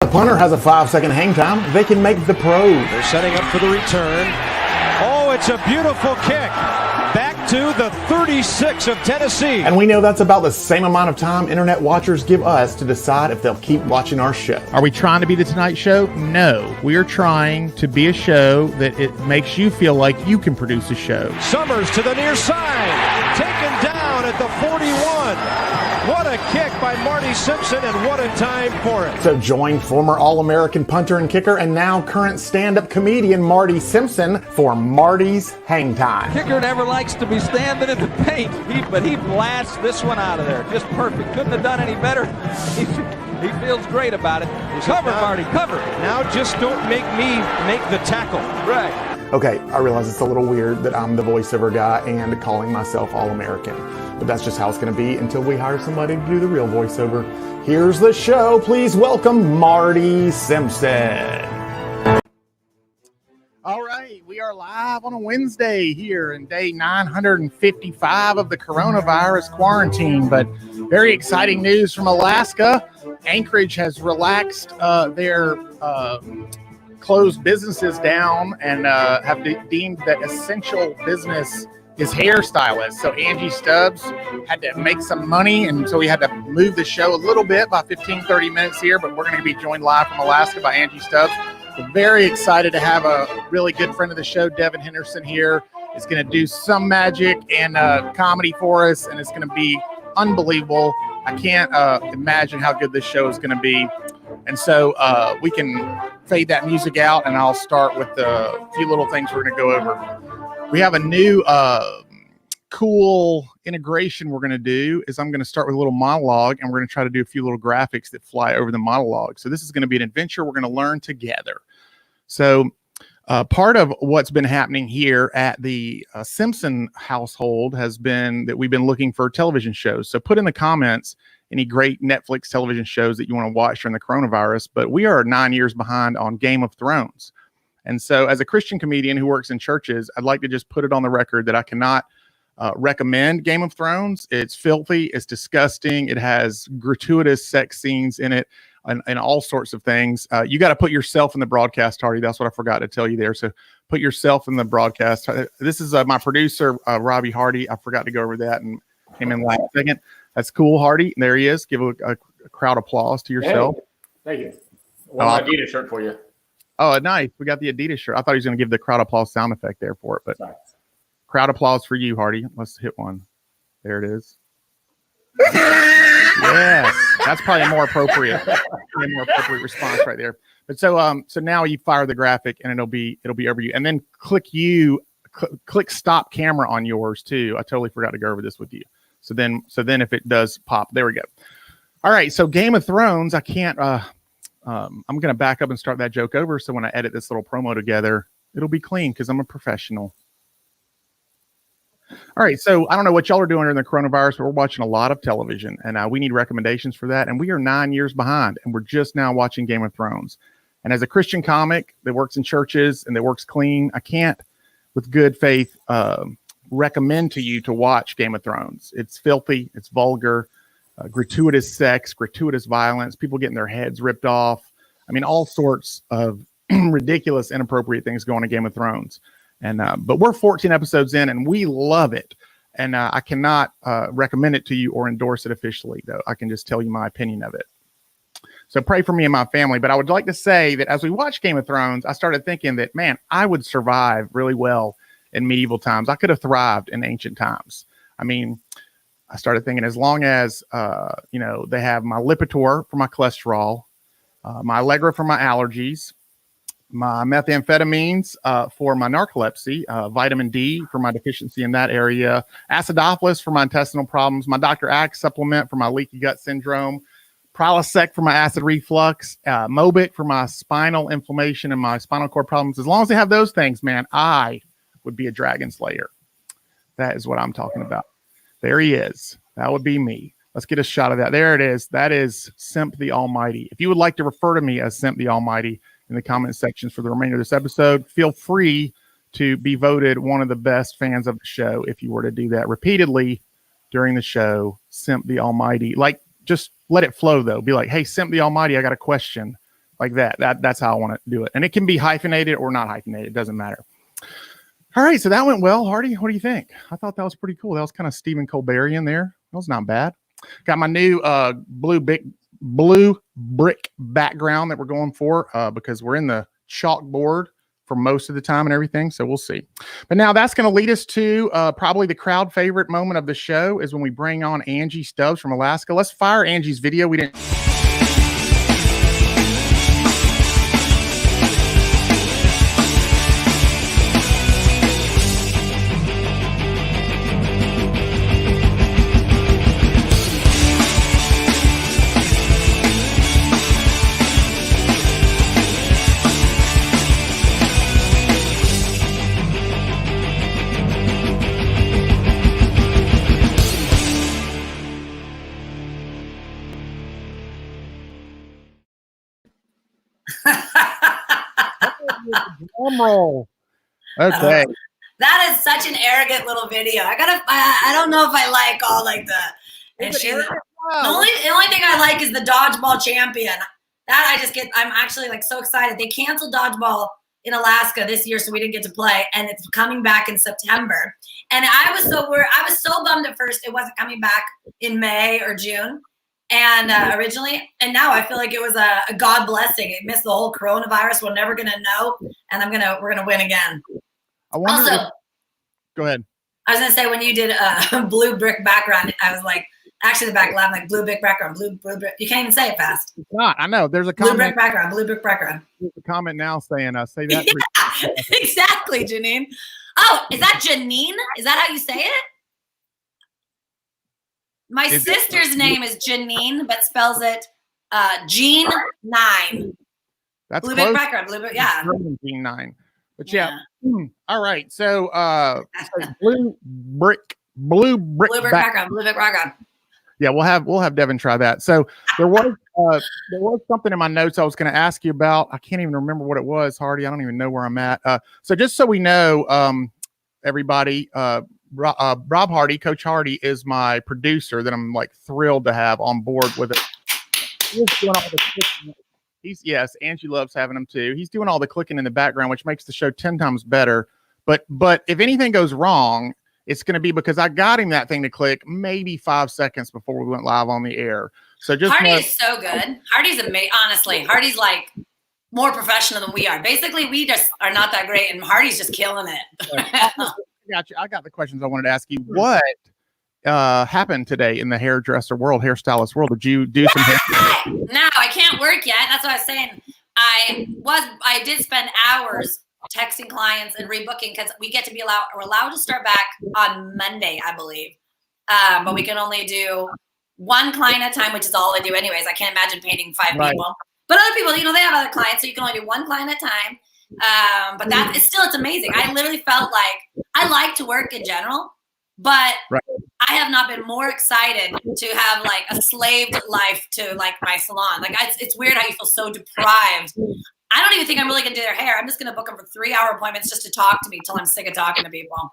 The punter has a 5-second hang time. They can make the pros. They're setting up for the return. Oh, it's a beautiful kick. Back to the 36 of Tennessee. And we know that's about the same amount of time internet watchers give us to decide if they'll keep watching our show. Are we trying to be the Tonight Show? No. We are trying to be a show that it makes you feel like you can produce a show. Summers to the near side. Taken down at the 41. What a kick by Marty Simpson, and what a time for it. So join former All-American punter and kicker and now current stand-up comedian Marty Simpson for Marty's Hang Time. Kicker never likes to be standing in the paint, but he blasts this one out of there. Just perfect. Couldn't have done any better. He feels great about it. Cover, Marty, cover. Now just don't make me make the tackle. Right. Okay, I realize it's a little weird that I'm the voiceover guy and calling myself All-American, but that's just how it's going to be until we hire somebody to do the real voiceover. Here's the show. Please welcome Marty Simpson. All right, we are live on a Wednesday here in day 955 of the coronavirus quarantine, but very exciting news from Alaska. Anchorage has relaxed their closed businesses down and have deemed that essential business is hairstylist. So Anji Stubbs had to make some money, and so we had to move the show a little bit by 15-30 minutes here, but we're going to be joined live from Alaska by Anji Stubbs. We're very excited to have a really good friend of the show, Devin Henderson, here. Is going to do some magic and comedy for us, and it's going to be unbelievable. I can't imagine how good this show is going to be. And so we can fade that music out, and I'll start with a few little things we're going to go over. We have a new cool integration we're going to do. Is I'm going to start with a little monologue, and we're going to try to do a few little graphics that fly over the monologue. So this is going to be an adventure we're going to learn together. So part of what's been happening here at the Simpson household has been that we've been looking for television shows. So put in the comments any great Netflix television shows that you want to watch during the coronavirus, but we are 9 years behind on Game of Thrones. And so as a Christian comedian who works in churches, I'd like to just put it on the record that I cannot recommend Game of Thrones. It's filthy. It's disgusting. It has gratuitous sex scenes in it and all sorts of things. You got to put yourself in the broadcast, Hardy. That's what I forgot to tell you there. So put yourself in the broadcast. This is my producer, Robbie Hardy. I forgot to go over that and came in last second. That's cool, Hardy. There he is. Give a crowd applause to yourself. Thank you. One Adidas shirt for you. Oh, nice. We got the Adidas shirt. I thought he was going to give the crowd applause sound effect there for it, but nice. Crowd applause for you, Hardy. Let's hit one. There it is. Yes, that's probably a more appropriate response right there. But so now you fire the graphic and it'll be over you, and then click stop camera on yours too. I totally forgot to go over this with you. So then if it does pop, there we go. All right. So Game of Thrones, I can't, I'm going to back up and start that joke over. So when I edit this little promo together, it'll be clean because I'm a professional. All right. So I don't know what y'all are doing during the coronavirus, but we're watching a lot of television, and we need recommendations for that. And we are 9 years behind, and we're just now watching Game of Thrones. And as a Christian comic that works in churches and that works clean, I can't, with good faith, recommend to you to watch Game of Thrones. It's filthy. It's vulgar, gratuitous sex, gratuitous violence, people getting their heads ripped off. I mean, all sorts of ridiculous, inappropriate things going on in Game of Thrones. And but we're 14 episodes in, and we love it. And I cannot recommend it to you or endorse it officially, though. I can just tell you my opinion of it. So pray for me and my family. But I would like to say that as we watch Game of Thrones, I started thinking that, man, I would survive really well in medieval times. I could have thrived in ancient times. I mean, I started thinking as long as, they have my Lipitor for my cholesterol, my Allegra for my allergies, my methamphetamines for my narcolepsy, vitamin D for my deficiency in that area, acidophilus for my intestinal problems, my Dr. Axe supplement for my leaky gut syndrome, Prilosec for my acid reflux, Mobic for my spinal inflammation and my spinal cord problems. As long as they have those things, man, I would be a dragon slayer. That is what I'm talking about. There he is. That would be me. Let's get a shot of that. There it is. That is Simp the Almighty. If you would like to refer to me as Simp the Almighty in the comment sections for the remainder of this episode, feel free to be voted one of the best fans of the show if you were to do that repeatedly during the show. Simp the Almighty. Like, just let it flow, though. Be like, hey, Simp the Almighty, I got a question. like that. That's how I want to do it. And it can be hyphenated or not hyphenated. It doesn't matter. All right. So that went well. Hardy, what do you think? I thought that was pretty cool. That was kind of Stephen Colbertian there. That was not bad. Got my new blue brick background that we're going for because we're in the chalkboard for most of the time and everything. So we'll see. But now that's going to lead us to probably the crowd favorite moment of the show is when we bring on Anji Stubbs from Alaska. Let's fire Angie's video. We didn't. Drum roll. Okay. That is such an arrogant little video. I don't know if I like all like the. And she, the only thing I like is the dodgeball champion. That I'm actually like so excited. They canceled dodgeball in Alaska this year, so we didn't get to play, and it's coming back in September. And I was so bummed at first it wasn't coming back in May or June. And originally, and now I feel like it was a God blessing. It missed the whole coronavirus. We're never gonna know, and we're gonna win again. Go ahead. I was gonna say when you did a blue brick background, I was like, actually the back left, like blue brick background, blue brick. You can't even say it fast. It's not. I know. There's a comment. Blue brick background. There's a comment now saying, "Say that." Yeah, exactly, Janine. Oh, is that Janine? Is that how you say it? My sister's name is Janine, but spells it Jean 9. That's blue close. Brick background, blue brick, yeah. Jean 9. But yeah. All right. So blue brick background, blue brick background. Yeah, we'll have Devin try that. So there was something in my notes I was going to ask you about. I can't even remember what it was, Hardy. I don't even know where I'm at. So just so we know, everybody, Rob Hardy, Coach Hardy, is my producer that I'm like thrilled to have on board with it. He's doing all the clicking. Yes, Angie loves having him too. He's doing all the clicking in the background, which makes the show 10 times better. But if anything goes wrong, it's going to be because I got him that thing to click maybe 5 seconds before we went live on the air. So just Hardy is so good. Hardy's amazing. Honestly, Hardy's like more professional than we are. Basically, we just are not that great, and Hardy's just killing it. Got you. I got the questions I wanted to ask you. What happened today in the hairdresser world, hairstylist world? Did you do some hair? No, I can't work yet. That's what I was saying. I did spend hours texting clients and rebooking because we're allowed to start back on Monday, I believe. But we can only do one client at a time, which is all I do anyways. I can't imagine painting 5 people. But other people, they have other clients, so you can only do one client at a time. But it's amazing. I literally felt like I like to work in general, but I have not been more excited to have like a slaved life to like my salon. Like it's weird how you feel so deprived. I don't even think I'm really gonna do their hair. I'm just gonna book them for 3-hour appointments just to talk to me till I'm sick of talking to people.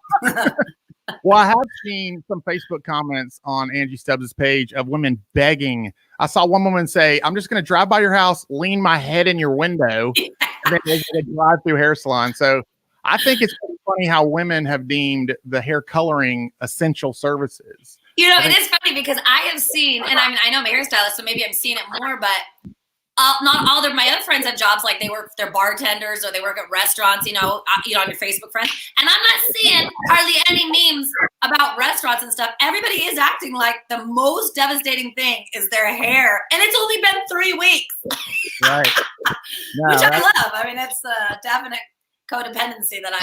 Well, I have seen some Facebook comments on Anji Stubbs' page of women begging. I saw one woman say, "I'm just going to drive by your house, lean my head in your window, and then they drive through hair salon." So I think it's pretty funny how women have deemed the hair coloring essential services. It is funny because I have seen, and I know I'm a hairstylist, so maybe I'm seeing it more, but not all my other friends have jobs like they're bartenders or they work at restaurants, on your Facebook friends. And I'm not seeing hardly any memes about restaurants and stuff. Everybody is acting like the most devastating thing is their hair. And it's only been 3 weeks. Right. No, which I love. I mean, it's a definite codependency that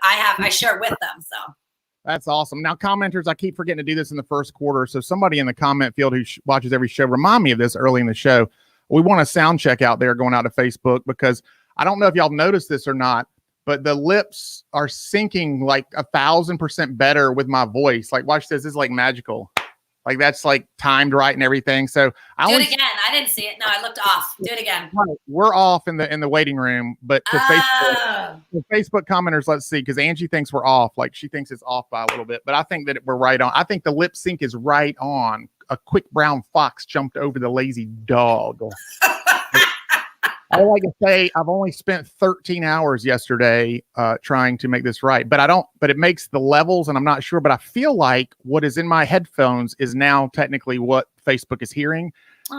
I share with them. So that's awesome. Now, commenters, I keep forgetting to do this in the first quarter. So somebody in the comment field who watches every show, remind me of this early in the show. We want a sound check out there going out to Facebook because I don't know if y'all noticed this or not, but the lips are syncing like 1,000% better with my voice. Like, watch this. This is like magical. Like that's like timed right and everything. So do it again. I didn't see it. No, I looked off. Do it again. We're off in the waiting room, but to Facebook commenters, let's see, because Angie thinks we're off. Like she thinks it's off by a little bit, but I think that we're right on. I think the lip sync is right on. A quick brown fox jumped over the lazy dog. I like to say I've only spent 13 hours yesterday trying to make this right, but it makes the levels and I'm not sure, but I feel like what is in my headphones is now technically what Facebook is hearing.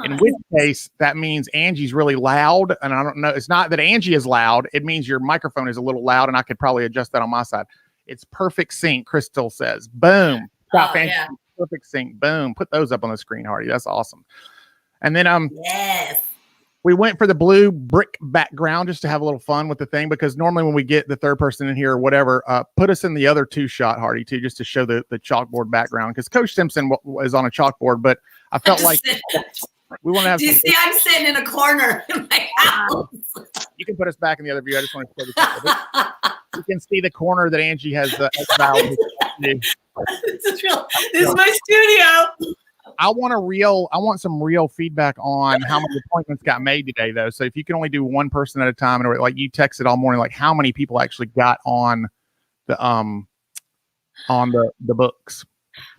In which case that means Angie's really loud, and I don't know. It's not that Angie is loud. It means your microphone is a little loud, and I could probably adjust that on my side. It's perfect sync. Crystal says, boom. Stop, Angie. Yeah. Perfect sync. Boom. Put those up on the screen, Hardy. That's awesome. And then yes. We went for the blue brick background just to have a little fun with the thing, because normally when we get the third person in here or whatever, put us in the other 2-shot, Hardy, too, just to show the chalkboard background, because Coach Simpson was on a chalkboard, but I felt like we want to have. Do you see? I'm sitting in a corner in my house. You can put us back in the other view. I just want to show the you can see the corner that Angie has. This is my studio. I want some real feedback on how many appointments got made today, though. So if you can only do one person at a time, and like you texted all morning, like how many people actually got on the books.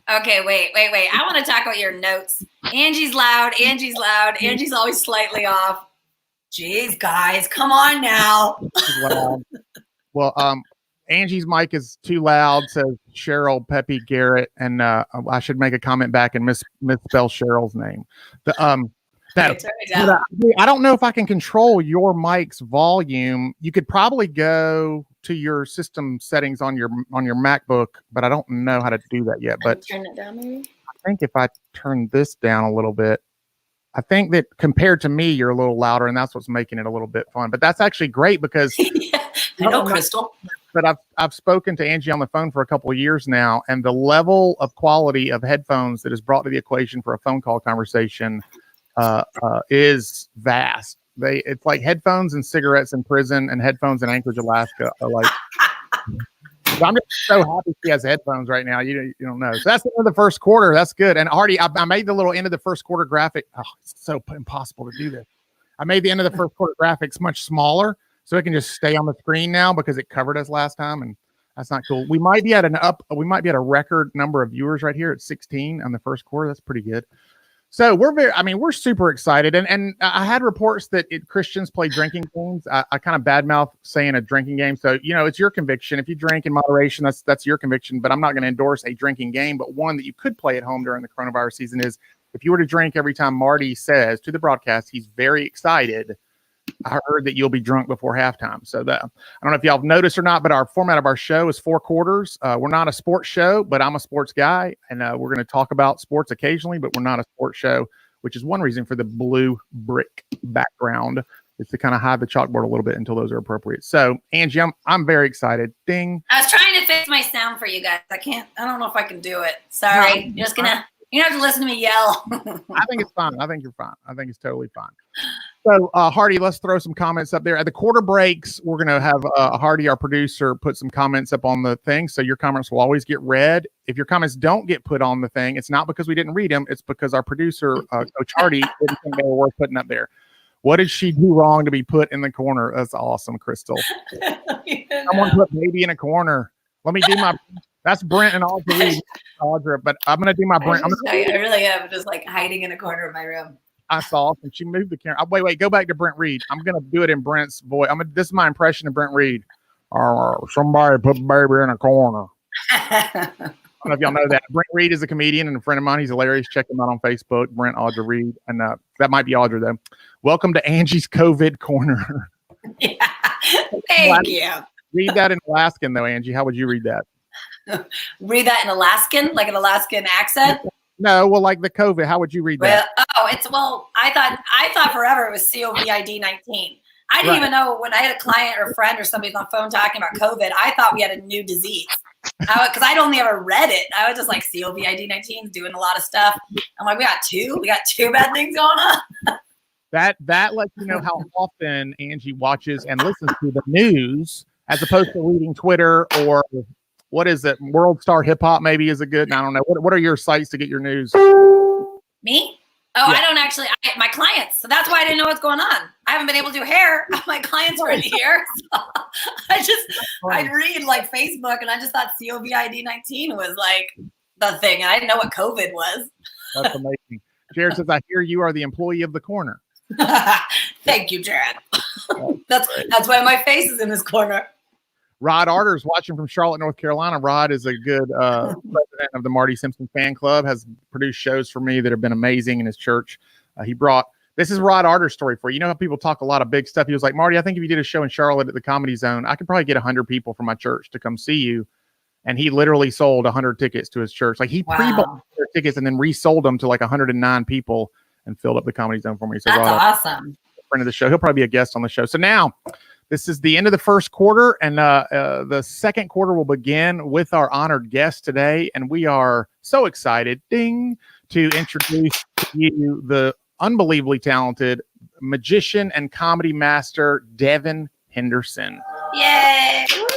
Okay, wait. I want to talk about your notes. Angie's loud. Angie's always slightly off. Jeez, guys, come on now. Well, Angie's mic is too loud, says Cheryl Peppy Garrett, and I should make a comment back and misspell Cheryl's name. I don't know if I can control your mic's volume. You could probably go to your system settings on your MacBook, but I don't know how to do that yet. But turn it down, maybe. I think if I turn this down a little bit, I think that compared to me, you're a little louder, and that's what's making it a little bit fun. But that's actually great because I know, Crystal. But I've spoken to Angie on the phone for a couple of years now, and the level of quality of headphones that is brought to the equation for a phone call conversation is vast. It's like headphones and cigarettes in prison and headphones in Anchorage, Alaska are like. I'm just so happy she has headphones right now. You don't know. So that's the end of the first quarter. That's good. And Hardy, I made the little end of the first quarter graphic. Oh, it's so impossible to do this. I made the end of the first quarter graphics much smaller, so it can just stay on the screen now because it covered us last time, and that's not cool. We might be at a record number of viewers right here at 16 on the first quarter. That's pretty good. So we're super excited. And I had reports that Christians play drinking games. I kind of badmouth saying a drinking game. So, it's your conviction. If you drink in moderation, that's your conviction, but I'm not going to endorse a drinking game. But one that you could play at home during the coronavirus season is if you were to drink every time Marty says to the broadcast, he's very excited. I heard that you'll be drunk before halftime. So I don't know if y'all have noticed or not, but our format of our show is 4 quarters. We're not a sports show, but I'm a sports guy, and we're going to talk about sports occasionally, but we're not a sports show, which is one reason for the blue brick background, is to kind of hide the chalkboard a little bit until those are appropriate. So, Angie, I'm very excited. Ding. I was trying to fix my sound for you guys. I don't know if I can do it. Sorry. You're just going to. You don't have to listen to me yell. I think it's fine. I think you're fine. I think it's totally fine. So, Hardy, let's throw some comments up there. At the quarter breaks, we're going to have Hardy, our producer, put some comments up on the thing. So your comments will always get read. If your comments don't get put on the thing, it's not because we didn't read them. It's because our producer, Coach Hardy, didn't think they were worth putting up there. What did she do wrong to be put in the corner? That's awesome, Crystal. Someone put baby in a corner. Let me do my... That's Brent and Audra, but I'm going to do my Brent. I really am just like hiding in a corner of my room. I saw, and she moved the camera. Wait, go back to Brent Reed. I'm going to do it in Brent's voice. This is my impression of Brent Reed. Somebody put baby in a corner. I don't know if y'all know that. Brent Reed is a comedian and a friend of mine. He's hilarious. Check him out on Facebook, Brent Audra Reed. And that might be Audra, though. Welcome to Angie's COVID Corner. Yeah. Thank you. Read that in Alaskan, though, Angie. How would you read that? Read that in Alaskan, like an Alaskan accent? No, well, like the COVID. How would you read that? I thought forever it was COVID-19. I didn't even know when I had a client or a friend or somebody on the phone talking about COVID. I thought we had a new disease because I'd only ever read it. I was just like, COVID-19 is doing a lot of stuff. I'm like, we got two bad things going on. That lets you know how often Angie watches and listens to the news as opposed to reading Twitter or. What is it? World Star Hip Hop maybe is a good. I don't know. What are your sites to get your news? Me? Oh, yeah. I don't actually. My clients. So that's why I didn't know what's going on. I haven't been able to do hair. My clients are in here. So I read like Facebook, and I just thought COVID-19 was like the thing. And I didn't know what COVID was. That's amazing. Jared says, "I hear you are the employee of the corner." Thank you, Jared. That's why my face is in this corner. Rod Arter's watching from Charlotte, North Carolina. Rod is a good president of the Marty Simpson fan club, has produced shows for me that have been amazing in his church. This is Rod Arter's story for you. You know how people talk a lot of big stuff. He was like, Marty, I think if you did a show in Charlotte at the Comedy Zone, I could probably get 100 people from my church to come see you. And he literally sold 100 tickets to his church. Like he pre-bought their tickets and then resold them to like 109 people and filled up the Comedy Zone for me. So that's Rod, awesome. Friend of the show. He'll probably be a guest on the show. So now this is the end of the first quarter, and the second quarter will begin with our honored guest today. And we are so excited, to introduce to you the unbelievably talented magician and comedy master, Devin Henderson. Yay! Woo,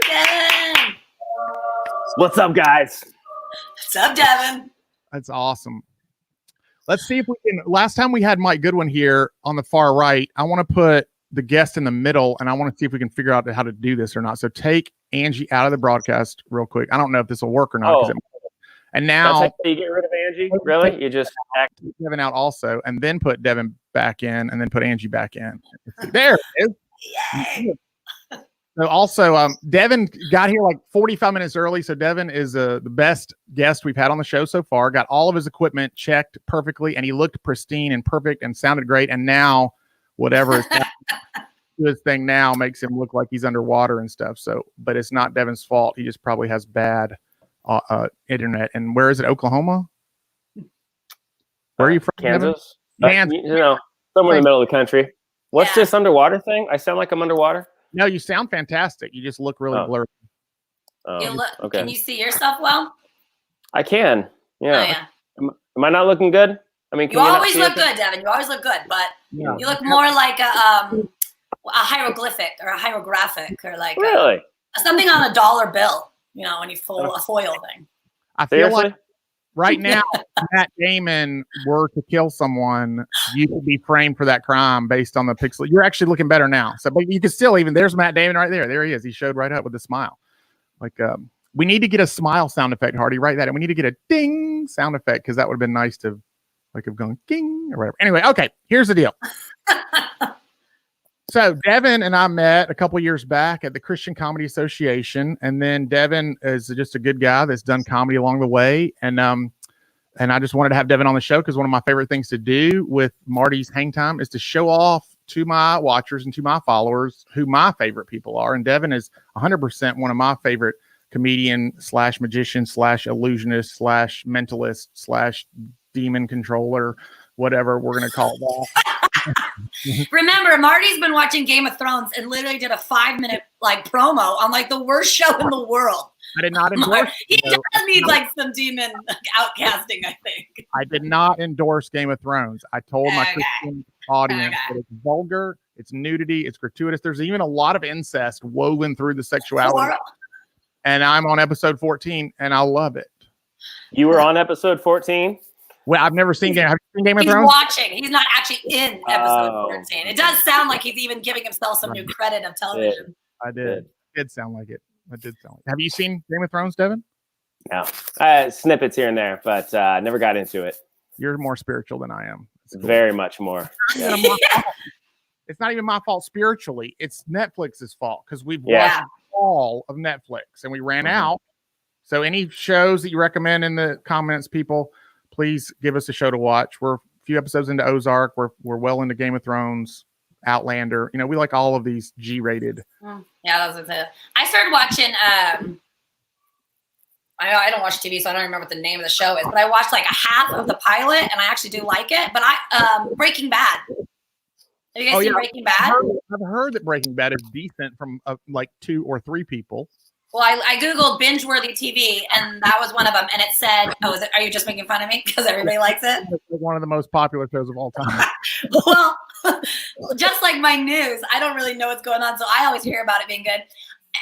Devin! What's up, guys? What's up, Devin? That's awesome. Let's see if we can. Last time we had Mike Goodwin here on the far right. I want to put the guest in the middle, and I want to see if we can figure out how to do this or not. So take Anji out of the broadcast real quick. I don't know if this will work or not. And now that's how you get rid of Anji? Really? You just act Devin out also, and then put Devin back in, and then put Anji back in. There it is. Yay! So also, Devin got here like 45 minutes early. So Devin is the best guest we've had on the show so far. Got all of his equipment checked perfectly, and he looked pristine and perfect and sounded great. And now, whatever is his thing now makes him look like he's underwater and stuff. So, but it's not Devin's fault. He just probably has bad internet. And where is it? Oklahoma? Where are you from? Kansas. Kansas. You know, somewhere in the middle of the country. What's this underwater thing? I sound like I'm underwater. No, you sound fantastic. You just look really blurry. You look, okay. Can you see yourself well? I can. Yeah. Oh, yeah. Am I not looking good? I mean, you always look good, Devin. You always look good, but you look more like a hieroglyphic or a hierogaphic or like something on a dollar bill. You know, when you foil a foil thing. I feel like right now, if Matt Damon were to kill someone, you could be framed for that crime based on the pixel. You're actually looking better now. So, but you can still there's Matt Damon right there. There he is. He showed right up with a smile. Like, we need to get a smile sound effect, Hardy. Write that. And we need to get a ding sound effect because that would have been nice to have gone ding or whatever. Anyway, okay. Here's the deal. So Devin and I met a couple years back at the Christian Comedy Association, and then Devin is just a good guy that's done comedy along the way, and I just wanted to have Devin on the show because one of my favorite things to do with Marty's Hang Time is to show off to my watchers and to my followers who my favorite people are, and Devin is 100% one of my favorite comedian / magician / illusionist / mentalist / demon controller, whatever we're gonna call that. Remember, Marty's been watching Game of Thrones and literally did a 5-minute promo on the worst show in the world. I did not endorse. He does need some demon outcasting, I think. I did not endorse Game of Thrones. I told my Christian audience that it's vulgar, it's nudity, it's gratuitous. There's even a lot of incest woven through the sexuality. And I'm on episode 14, and I love it. You were on episode 14? Well, I've never seen Game. Have you seen Game of Thrones? He's watching. He's not actually in episode 14. It does sound like he's even giving himself some new credit of television. I did. It did sound like it. Have you seen Game of Thrones, Devin? No. Snippets here and there, but never got into it. You're more spiritual than I am. Cool. Very much more. Yeah. It's not even my fault spiritually. It's Netflix's fault because we've watched all of Netflix and we ran out. So any shows that you recommend in the comments, people, please give us a show to watch. We're a few episodes into Ozark. We're well into Game of Thrones, Outlander. You know, we like all of these G-rated. Yeah, that was it. I started watching. I don't watch TV, so I don't remember what the name of the show is. But I watched a half of the pilot, and I actually do like it. But Breaking Bad. Have you guys seen Breaking Bad? I've heard that Breaking Bad is decent from 2 or 3 people. Well, I Googled binge-worthy TV, and that was one of them. And it said, are you just making fun of me? Because everybody likes it? It's one of the most popular shows of all time. Well, just like my news, I don't really know what's going on. So I always hear about it being good.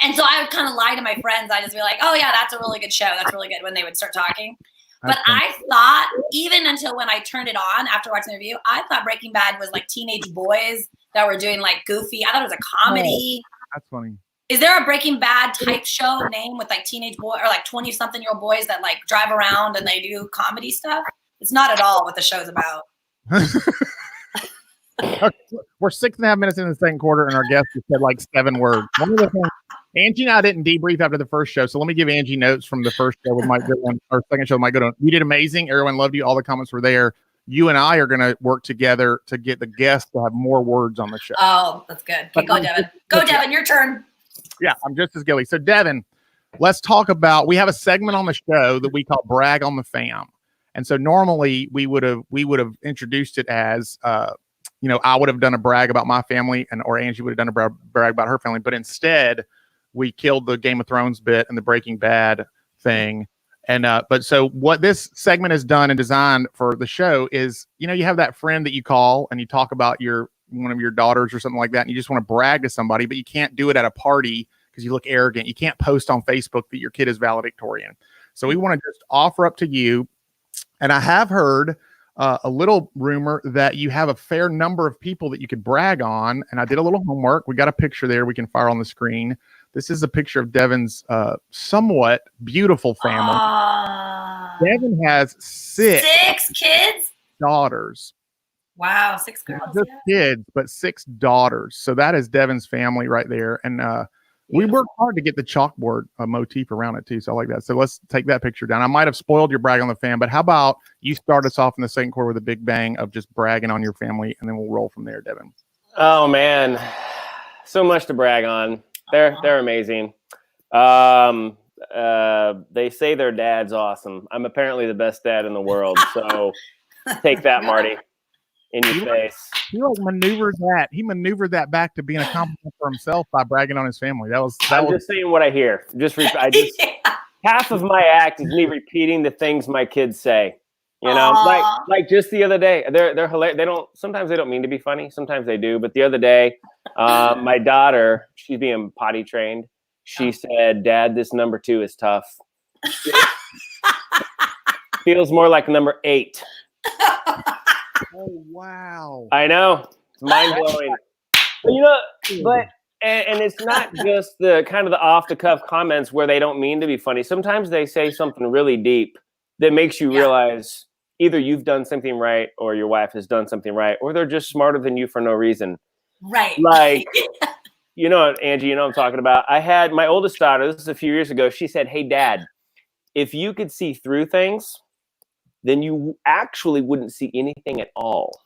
And so I would kind of lie to my friends. I'd just be like, oh, yeah, that's a really good show. That's really good when they would start talking. But I thought, even until when I turned it on after watching the review, I thought Breaking Bad was teenage boys that were doing goofy. I thought it was a comedy. Oh, that's funny. Is there a Breaking Bad type show name with teenage boy or 20-something-year-old boys that drive around and they do comedy stuff? It's not at all what the show's about. Okay, we're 6.5 minutes into the second quarter, and our guest has said like 7 words. One of the things, Angie and I didn't debrief after the first show, so let me give Angie notes from the first show with Mike Goodwin, our second show with Mike Goodwin. You did amazing. Everyone loved you. All the comments were there. You and I are going to work together to get the guests to have more words on the show. Oh, that's good. Okay, go, Devin. Go, Devin. Your turn. Yeah, I'm just as guilty. So, Devin, let's talk about. We have a segment on the show that we call "Brag on the Fam," and so normally we would have introduced it as, I would have done a brag about my family, or Angie would have done a brag about her family, but instead we killed the Game of Thrones bit and the Breaking Bad thing. And but so what this segment has done and designed for the show is, you have that friend that you call and you talk about one of your daughters or something like that, and you just want to brag to somebody, but you can't do it at a party because you look arrogant. You can't post on Facebook that your kid is valedictorian. So we want to just offer up to you, and I have heard a little rumor that you have a fair number of people that you could brag on, and I did a little homework. We got a picture there we can fire on the screen. This is a picture of Devin's somewhat beautiful family. Devin has six kids? Daughters. Wow, 6 girls. Not just kids, but 6 daughters. So that is Devin's family right there. And we worked hard to get the chalkboard motif around it too. So I like that. So let's take that picture down. I might have spoiled your brag on the fam, but how about you start us off in the second quarter with a big bang of just bragging on your family, and then we'll roll from there, Devin. Oh man, so much to brag on. They're amazing. They say their dad's awesome. I'm apparently the best dad in the world. So take that, Marty, in your face. He maneuvered that. He maneuvered that back to being a compliment for himself by bragging on his family. I'm just saying what I hear. Half of my act is me repeating the things my kids say. Like just the other day, they're hilarious. Sometimes they don't mean to be funny. Sometimes they do. But the other day, my daughter, she's being potty trained. She said, "Dad, this number 2 is tough. Feels more like number 8. Oh wow! I know, it's mind blowing. And it's not just the kind of the off the cuff comments where they don't mean to be funny. Sometimes they say something really deep that makes you realize either you've done something right, or your wife has done something right, or they're just smarter than you for no reason. Right. Like, Angie, what I'm talking about. I had my oldest daughter, this is a few years ago. She said, "Hey, Dad, if you could see through things, then you actually wouldn't see anything at all."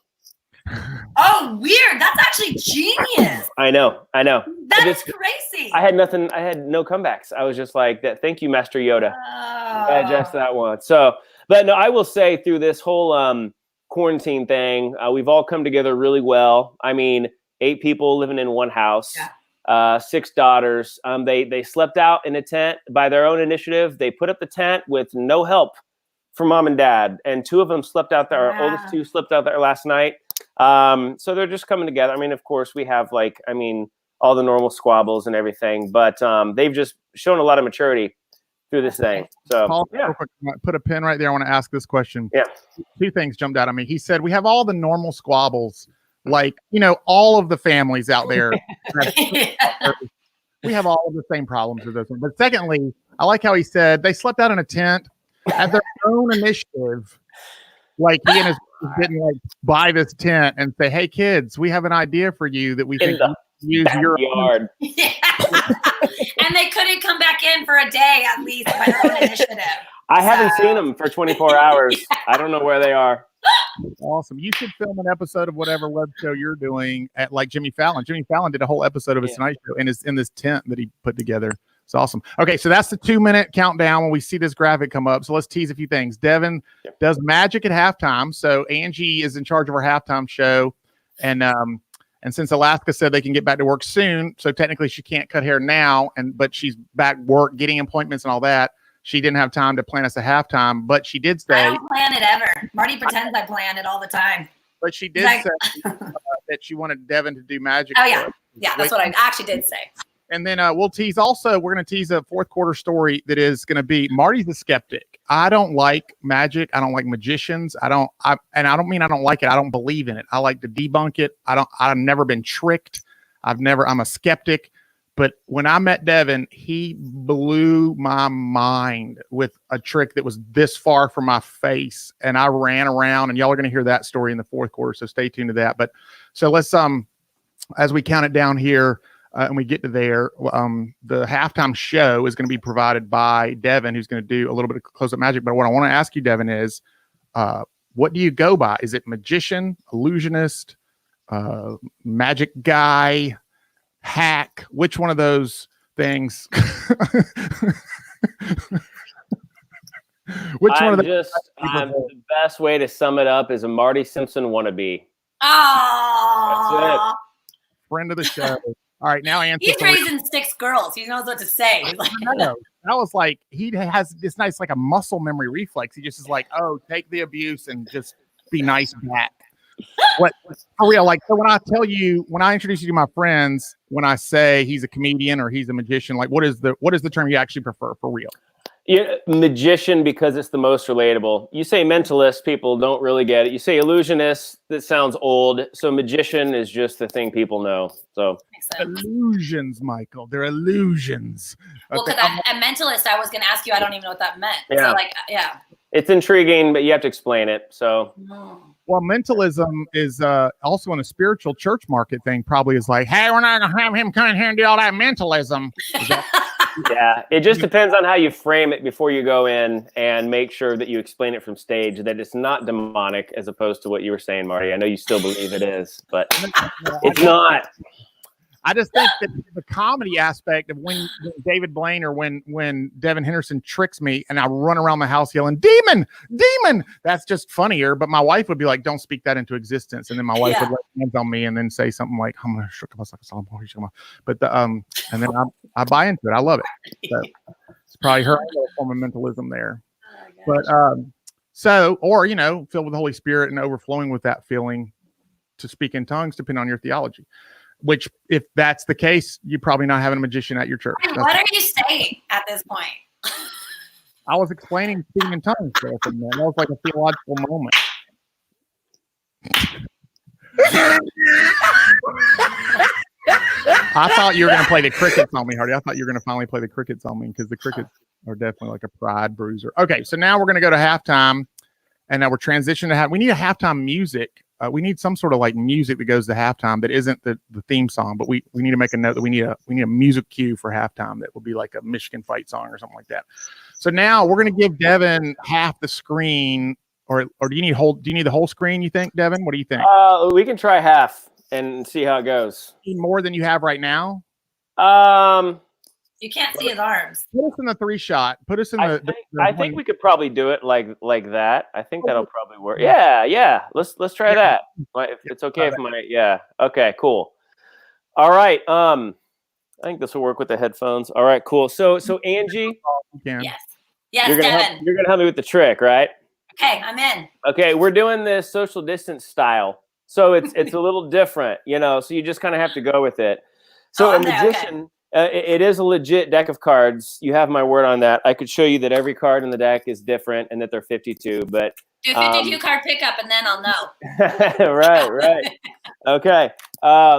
Oh, weird. That's actually genius. I know. That is crazy. I had nothing. I had no comebacks. I was just like that. Thank you, Master Yoda. Just that one. So, but no, I will say through this whole quarantine thing, we've all come together really well. I mean, 8 people living in one house, 6 daughters. They slept out in a tent by their own initiative. They put up the tent with no help from mom and dad, and 2 of them slept out there. Our oldest 2 slept out there last night. So they're just coming together. I mean, of course, we have all the normal squabbles and everything, but they've just shown a lot of maturity through this thing. So Paul, real quick, put a pin right there. I want to ask this question. Yeah. 2 things jumped out at me. He said, we have all the normal squabbles, like, all of the families out there. We have all of the same problems with this one. But secondly, I like how he said they slept out in a tent at their own initiative. Like he and his didn't buy this tent and say, "Hey kids, we have an idea for you that we think you use your yard." Yeah. And they couldn't come back in for a day at least by their own initiative. I haven't seen them for 24 hours. Yeah. I don't know where they are. Awesome. You should film an episode of whatever web show you're doing at Jimmy Fallon. Jimmy Fallon did a whole episode of his Tonight Show in this tent that he put together. It's awesome. Okay, so that's the 2-minute countdown when we see this graphic come up. So let's tease a few things. Devin does magic at halftime. So Angie is in charge of our halftime show. And since Alaska said they can get back to work soon, so technically she can't cut hair now, but she's back work, getting appointments and all that. She didn't have time to plan us a halftime, but she did say. I don't plan it ever. Marty pretends I plan it all the time. But she did say that she wanted Devin to do magic. Oh, yeah. Yeah, that's what I actually did say. And then we'll tease also, we're going to tease a 4th quarter story that is going to be Marty's a skeptic. I don't like magic. I don't like magicians. I don't mean I don't like it. I don't believe in it. I like to debunk it. I've never been tricked. I'm a skeptic. But when I met Devin, he blew my mind with a trick that was this far from my face. And I ran around, and y'all are going to hear that story in the fourth quarter. So stay tuned to that. But so let's, as we count it down here and we get to there, the halftime show is going to be provided by Devin, who's going to do a little bit of close-up magic. But what I want to ask you, Devin, is what do you go by? Is it magician, illusionist, magic guy, hack? Which one of those things? The best way to sum it up is a Marty Simpson wannabe. Oh, that's it. Friend of the show. All right, now answer. He's raising 6 girls. He knows what to say. He's like, no, that was like, he has this nice, like a muscle memory reflex. He just is like, oh, take the abuse and just be nice back. What for real? Like, so when I introduce you to my friends, when I say he's a comedian or he's a magician, like what is the term you actually prefer for real? Yeah, magician, because it's the most relatable. You say mentalist, people don't really get it. You say illusionist, that sounds old. So magician is just the thing people know. So illusions, Michael, they're illusions. Well, because a mentalist, I was going to ask you, I don't even know what that meant. Yeah. So like, yeah. It's intriguing, but you have to explain it. So. Well, mentalism is also in a spiritual church market thing. Probably is like, hey, we're not going to have him come in here and do all that mentalism. Yeah, it just depends on how you frame it before you go in and make sure that you explain it from stage, that it's not demonic as opposed to what you were saying, Marty. I know you still believe it is, but it's not. I just think that the comedy aspect of when David Blaine or when Devin Henderson tricks me and I run around the house yelling, demon, demon, that's just funnier. But my wife would be like, don't speak that into existence. And then my wife would lay hands on me and then say something like, I'm going to shook us like a solemn voice. But and then I buy into it. I love it. So it's probably her form of mentalism there. But or, filled with the Holy Spirit and overflowing with that feeling to speak in tongues, depending on your theology. Which, if that's the case, you're probably not having a magician at your church. What are you saying at this point? I was explaining speaking in tongues. That was like a theological moment. I thought you were going to play the crickets on me, Hardy. I thought you were going to finally play the crickets on me because the crickets are definitely like a pride bruiser. Okay, so now we're going to go to halftime, and now we're transitioning to we need a halftime music. We need some sort of like music that goes to halftime that isn't the theme song, but we need to make a note that we need a music cue for halftime that will be like a Michigan fight song or something like that. So now we're going to give Devin half the screen, or do you need the whole screen? You think, Devin? What do you think? We can try half and see how it goes. More than you have right now? You can't see his arms. Put us in the 3-shot. Put us in I think we could probably do it like that. I think that'll probably work. Yeah. Let's try that. If it's okay if okay, cool. All right. I think this will work with the headphones. All right, cool. So Anji, yes, you're gonna help me with the trick, right? Okay, I'm in. Okay, we're doing this social distance style, so it's a little different, so you just kind of have to go with it. So a magician. It is a legit deck of cards. You have my word on that. I could show you that every card in the deck is different and that they're 52. But do 52 card pickup, and then I'll know. Right. Okay.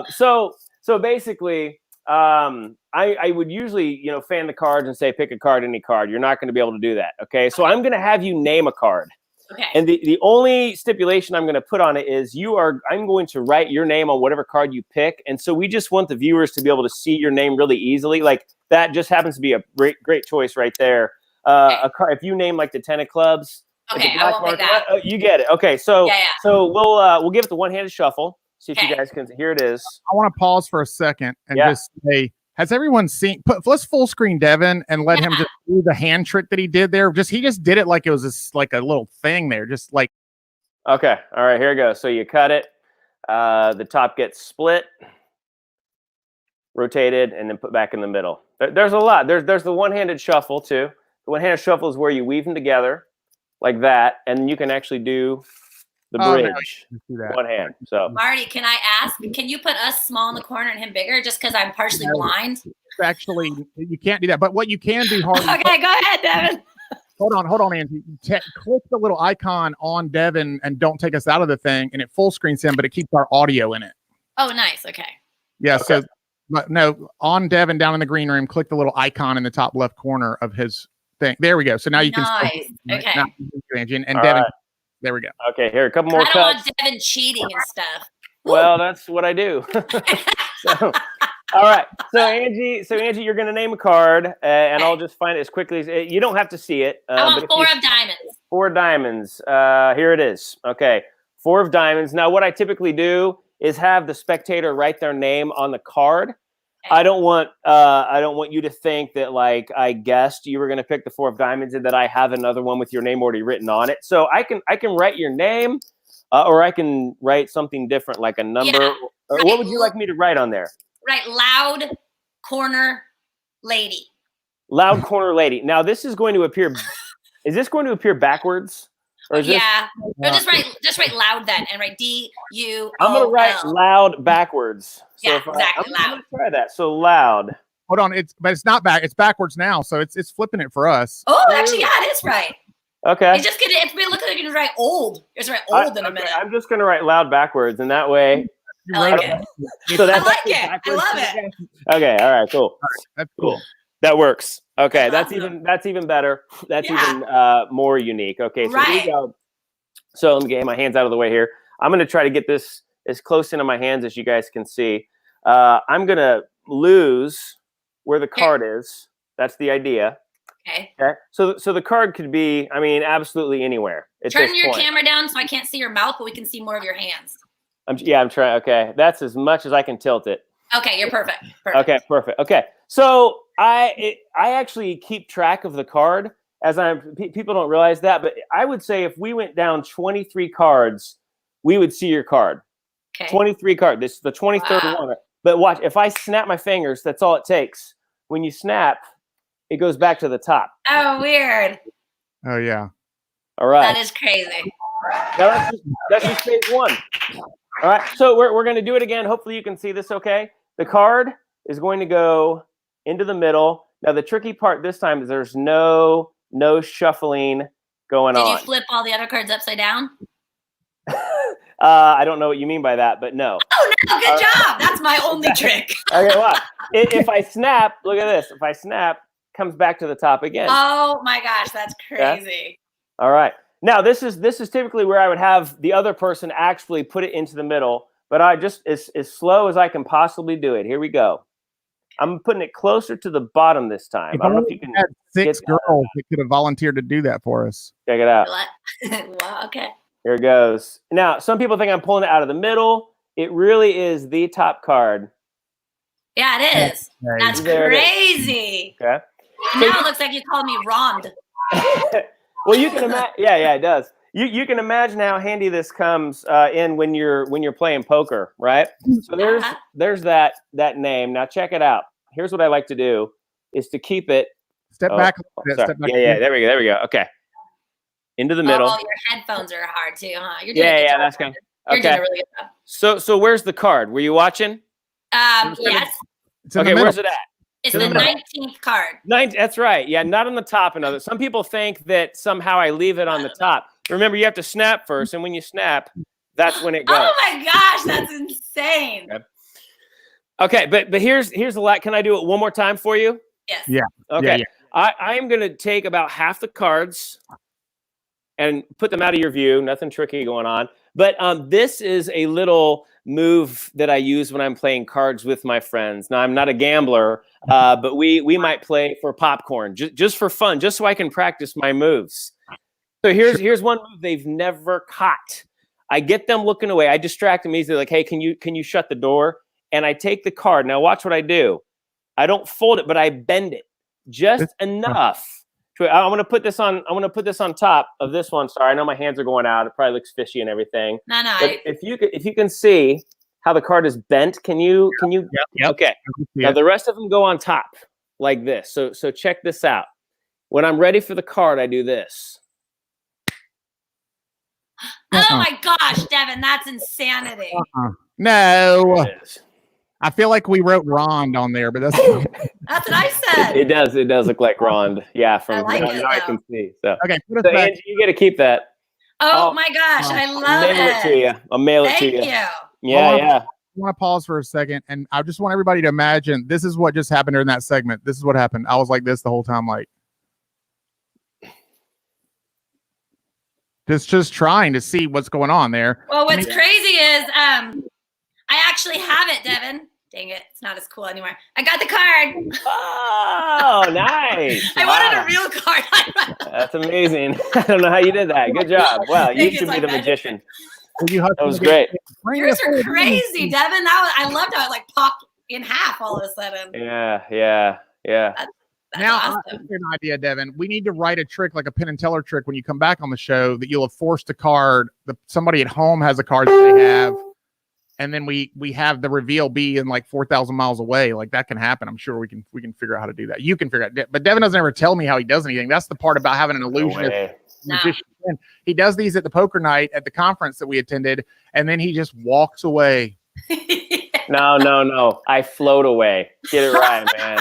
So basically, I would usually fan the cards and say pick a card, any card. You're not going to be able to do that. Okay. So I'm going to have you name a card. Okay. And the only stipulation I'm going to put on it is I'm going to write your name on whatever card you pick. And so we just want the viewers to be able to see your name really easily. Like that just happens to be a great choice right there. A card, if you name like the 10 of clubs. Okay, I won't pick that. You get it. Okay. So we'll give it the one-handed shuffle. See if you guys can. Here it is. I want to pause for a second and just say, has everyone seen? Let's full screen Devin and let him just do the hand trick that he did there. He just did it like it was like a little thing there, just like. Okay, all right, here it goes. So you cut it. The top gets split, rotated, and then put back in the middle. There's a lot. There's the one-handed shuffle too. The one-handed shuffle is where you weave them together like that, and you can actually do the bridge, one hand. So Marty, can I ask? Can you put us small in the corner and him bigger, just because I'm partially blind? Actually, you can't do that. But what you can do, Hardy. Okay, go ahead, Devin. Hold on, Angie. Click the little icon on Devin and don't take us out of the thing, and it full screens him, but it keeps our audio in it. Oh, nice. Okay. Yeah. Okay. But no, on Devin down in the green room, click the little icon in the top left corner of his thing. There we go. So now you can. Nice. Okay. Now, Angie, and All Devin. right. There we go. Okay, here, a couple more I don't cuts. want Devin cheating and stuff. Well, that's what I do. So, all right. So Angie, you're going to name a card, and I'll just find it as quickly as you don't have to see it. I want 4 of diamonds. 4 diamonds. Here it is. Okay, 4 of diamonds. Now, what I typically do is have the spectator write their name on the card. Okay. I don't want you to think that like I guessed you were going to pick the 4 of diamonds and that I have another one with your name already written on it. So I can write your name, or I can write something different, like a number. Yeah, right. What would you like me to write on there? Right, loud corner lady. Loud corner lady. Now this is going to appear. Is this going to appear backwards? Or is yeah. No, just write loud then, and write D-U-O-L. I'm gonna write loud backwards. So yeah, exactly. I'm gonna try that. So loud. Hold on, but it's not back. It's backwards now, so it's flipping it for us. Oh, actually, yeah, it is right. Okay. It's just gonna. If we look like you're gonna write old, you're gonna write old in a minute. I'm just gonna write loud backwards, and that way. I like it. So that's I like it. I love it. Okay. All right. Cool. That's cool. That works. Okay. That's even better. That's even more unique. Okay. So here we go. So let me get my hands out of the way here. I'm going to try to get this as close into my hands as you guys can see. I'm going to lose where the card is. That's the idea. Okay. So the card could be, I mean, absolutely anywhere. Turn your camera down so I can't see your mouth, but we can see more of your hands. I'm trying. Okay. That's as much as I can tilt it. Okay. You're perfect. Okay. Perfect. Okay. So I actually keep track of the card. People don't realize that, but I would say if we went down 23 cards, we would see your card. Okay. 23 cards. This is the 23rd one. But watch, if I snap my fingers, that's all it takes. When you snap, it goes back to the top. Oh, weird. Oh yeah. All right. That is crazy. Now that's just phase 1. All right. So we're going to do it again. Hopefully you can see this okay. The card is going to go into the middle. Now the tricky part this time is there's no shuffling going on. Did you flip all the other cards upside down? I don't know what you mean by that, but no. Oh, no. Good job. That's my only trick. Okay, well, if I snap, look at this. If I snap, it comes back to the top again. Oh, my gosh. That's crazy. Yeah? All right. Now, this is typically where I would have the other person actually put it into the middle, but I just, as slow as I can possibly do it. Here we go. I'm putting it closer to the bottom this time. I don't know if you can. Had 6 girls that could have volunteered to do that for us. Check it out. Wow, okay. Here it goes. Now, some people think I'm pulling it out of the middle. It really is the top card. Yeah, it is. That's crazy. Okay. Now it looks like you called me Rond. Well, you can imagine. Yeah, it does. You can imagine how handy this comes in when you're playing poker, right? So there's that name. Now check it out. Here's what I like to do is to keep it. Step back. Step back. Yeah. There we go. Okay. Into the middle. Oh, your headphones are hard too, huh? You're doing a good job. That's good. You're doing a really good job. So where's the card? Were you watching? Yes. Okay, where's it at? It's the 19th card. That's right. Yeah, not on the top. Some people think that somehow I leave it on the top. Remember, you have to snap first, and when you snap, that's when it goes. Oh my gosh, that's insane. Okay, but here's a lot. Can I do it one more time for you? Yes. Yeah. Okay. Yeah. I am going to take about half the cards and put them out of your view. Nothing tricky going on. But this is a little move that I use when I'm playing cards with my friends. Now, I'm not a gambler, but we might play for popcorn, just for fun, just so I can practice my moves. So here's one move they've never caught. I get them looking away. I distract them easily, like, hey, can you shut the door? And I take the card. Now, watch what I do. I don't fold it, but I bend it just enough. I'm going to put this on top of this one. Sorry, I know my hands are going out. It probably looks fishy and everything. No. But if you can see how the card is bent, can you? Yep. Okay. Now the rest of them go on top like this. So check this out. When I'm ready for the card, I do this. Oh my gosh, Devin, that's insanity. No. I feel like we wrote Rond on there, but that's that's what I said. It does look like Rond. Yeah, from I like now I can see. So okay, so Angie, you got to keep that. Oh my gosh, I love it. I'll mail it to you. Thank you. Yeah. want to pause for a second, and I just want everybody to imagine this is what just happened during that segment. This is what happened. I was like this the whole time, like just trying to see what's going on there. Well, what's crazy is I actually have it, Devin. Dang it, it's not as cool anymore. I got the card. Oh, nice. I wanted a real card. That's amazing. I don't know how you did that. Good job. Wow, you should be the magician. That was great. Yours are crazy, Devin. I loved how it like popped in half all of a sudden. Yeah. That's now, awesome. I have an idea, Devin. We need to write a trick, like a Penn and Teller trick, when you come back on the show, that you'll have forced a card. Somebody at home has a card that they have, and then we have the reveal be in like 4,000 miles away. Like that can happen. I'm sure we can figure out how to do that. You can figure it out, but Devin doesn't ever tell me how he does anything. That's the part about having an illusionist. Magician. He does these at the poker night at the conference that we attended, and then he just walks away. No. I float away. Get it right, man.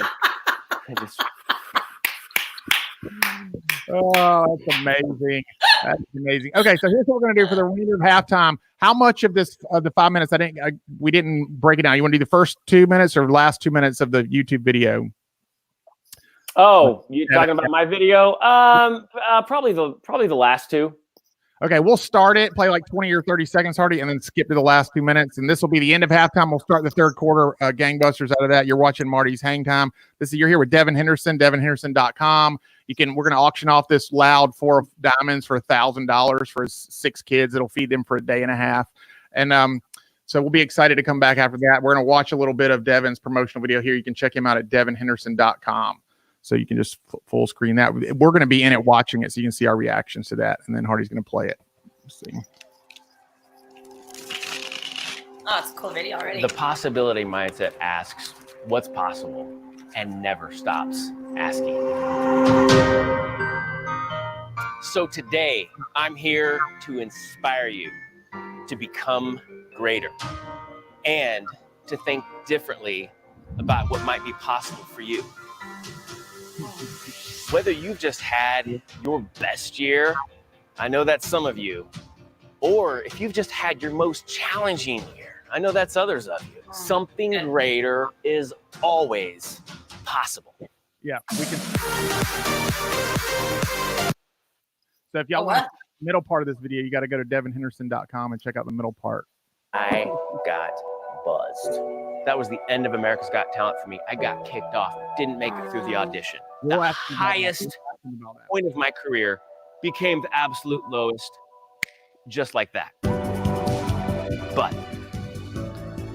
Oh, that's amazing. That's amazing. Okay, so here's what we're gonna do for the remainder of halftime. How much of this the 5 minutes we didn't break it down? You want to do the first 2 minutes or last 2 minutes of the YouTube video? Oh, you talking about my video? Probably the last two. Okay, we'll start it, play like 20 or 30 seconds, Hardy, and then skip to the last 2 minutes. And this will be the end of halftime. We'll start the third quarter gangbusters out of that. You're watching Marty's Hang Time. You're here with Devin Henderson, DevinHenderson.com. We're going to auction off this loud 4 diamonds for $1,000 for his 6 kids. It'll feed them for a day and a half. And so we'll be excited to come back after that. We're going to watch a little bit of Devin's promotional video here. You can check him out at DevinHenderson.com. So you can just full screen that. We're going to be in it watching it, so you can see our reactions to that. And then Hardy's going to play it. Let's see. Oh, it's a cool video already. The possibility mindset asks what's possible and never stops asking. So today, I'm here to inspire you to become greater and to think differently about what might be possible for you. Whether you've just had your best year, I know that's some of you, or if you've just had your most challenging year, I know that's others of you. Something greater is always possible. Yeah, we can. So if y'all want the middle part of this video, you got to go to DevinHenderson.com and check out the middle part. I got buzzed. That was the end of America's Got Talent for me. I got kicked off, didn't make it through the audition. The highest point of my career became the absolute lowest, just like that. But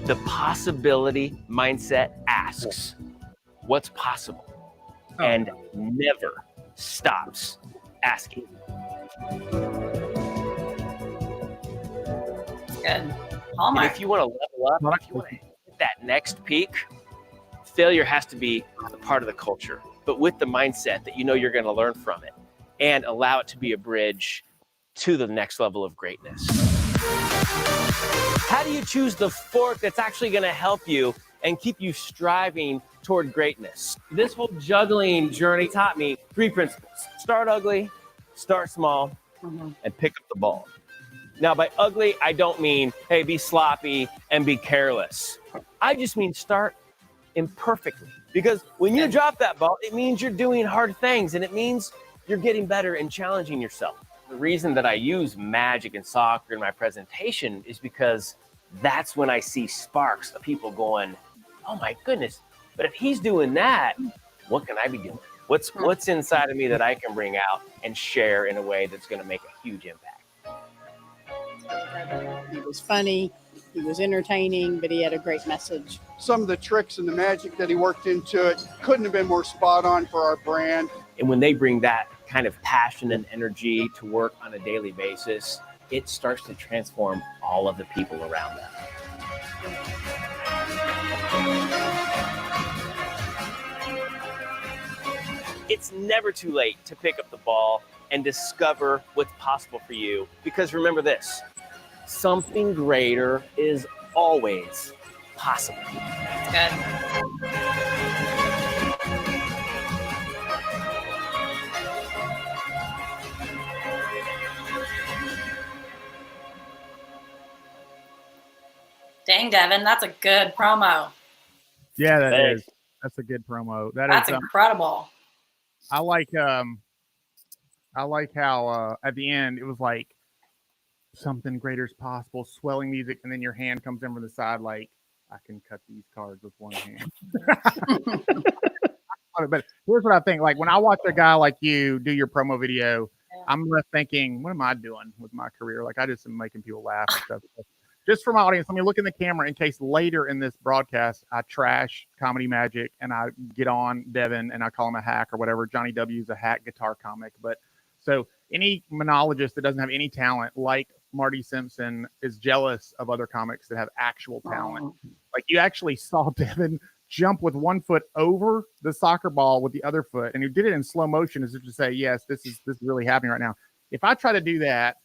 the possibility mindset asks, what's possible? And never stops asking. Good. Hallmark. And if you want to level up, if you want to hit that next peak, failure has to be a part of the culture, but with the mindset that you know you're going to learn from it and allow it to be a bridge to the next level of greatness. How do you choose the fork that's actually going to help you and keep you striving toward greatness? This whole juggling journey taught me 3 principles. Start ugly, start small, and pick up the ball. Now, by ugly, I don't mean, hey, be sloppy and be careless. I just mean start imperfectly. Because when you drop that ball, it means you're doing hard things, and it means you're getting better and challenging yourself. The reason that I use magic and soccer in my presentation is because that's when I see sparks of people going, oh my goodness, but if he's doing that, what can I be doing? What's inside of me that I can bring out and share in a way that's going to make a huge impact? He was funny, he was entertaining, but he had a great message. Some of the tricks and the magic that he worked into it couldn't have been more spot on for our brand. And when they bring that kind of passion and energy to work on a daily basis, it starts to transform all of the people around them. It's never too late to pick up the ball and discover what's possible for you. Because remember this, something greater is always possible. Good. Dang dang, Devin, that's a good promo. Yeah, that Thanks. is. That's a good promo. That's incredible. I like how at the end it was like something greater is possible, swelling music, and then your hand comes in from the side like, I can cut these cards with one hand. But here's what I think. Like when I watch a guy like you do your promo video, I'm left thinking, what am I doing with my career? Like I just am making people laugh and stuff. Just for my audience, let me look in the camera in case later in this broadcast I trash Comedy Magic and I get on Devin and I call him a hack or whatever. Johnny W's a hack guitar comic. But so any monologist that doesn't have any talent, like Marty Simpson, is jealous of other comics that have actual talent. Like you actually saw Devin jump with one foot over the soccer ball with the other foot, and he did it in slow motion as if to say, yes, this is really happening right now. If I try to do that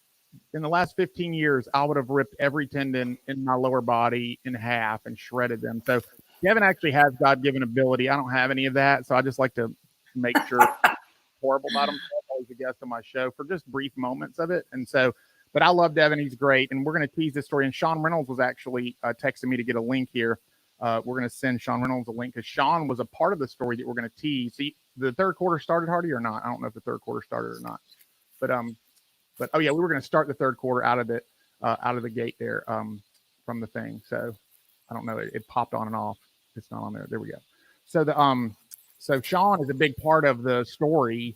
in the last 15 years, I would have ripped every tendon in my lower body in half and shredded them. So Devin actually has God-given ability. I don't have any of that, so I just like to make sure horrible about himself. Always a guest on my show for just brief moments of it. And so, but I love Devin. He's great. And we're going to tease this story. And Sean Reynolds was actually texting me to get a link here. We're going to send Sean Reynolds a link because Sean was a part of the story that we're going to tease. See, the third quarter started, Hardy, or not? I don't know if the third quarter started or not. But oh yeah, we were going to start the third quarter out of the gate there from the thing. So I don't know. It popped on and off. It's not on there. There we go. So so Sean is a big part of the story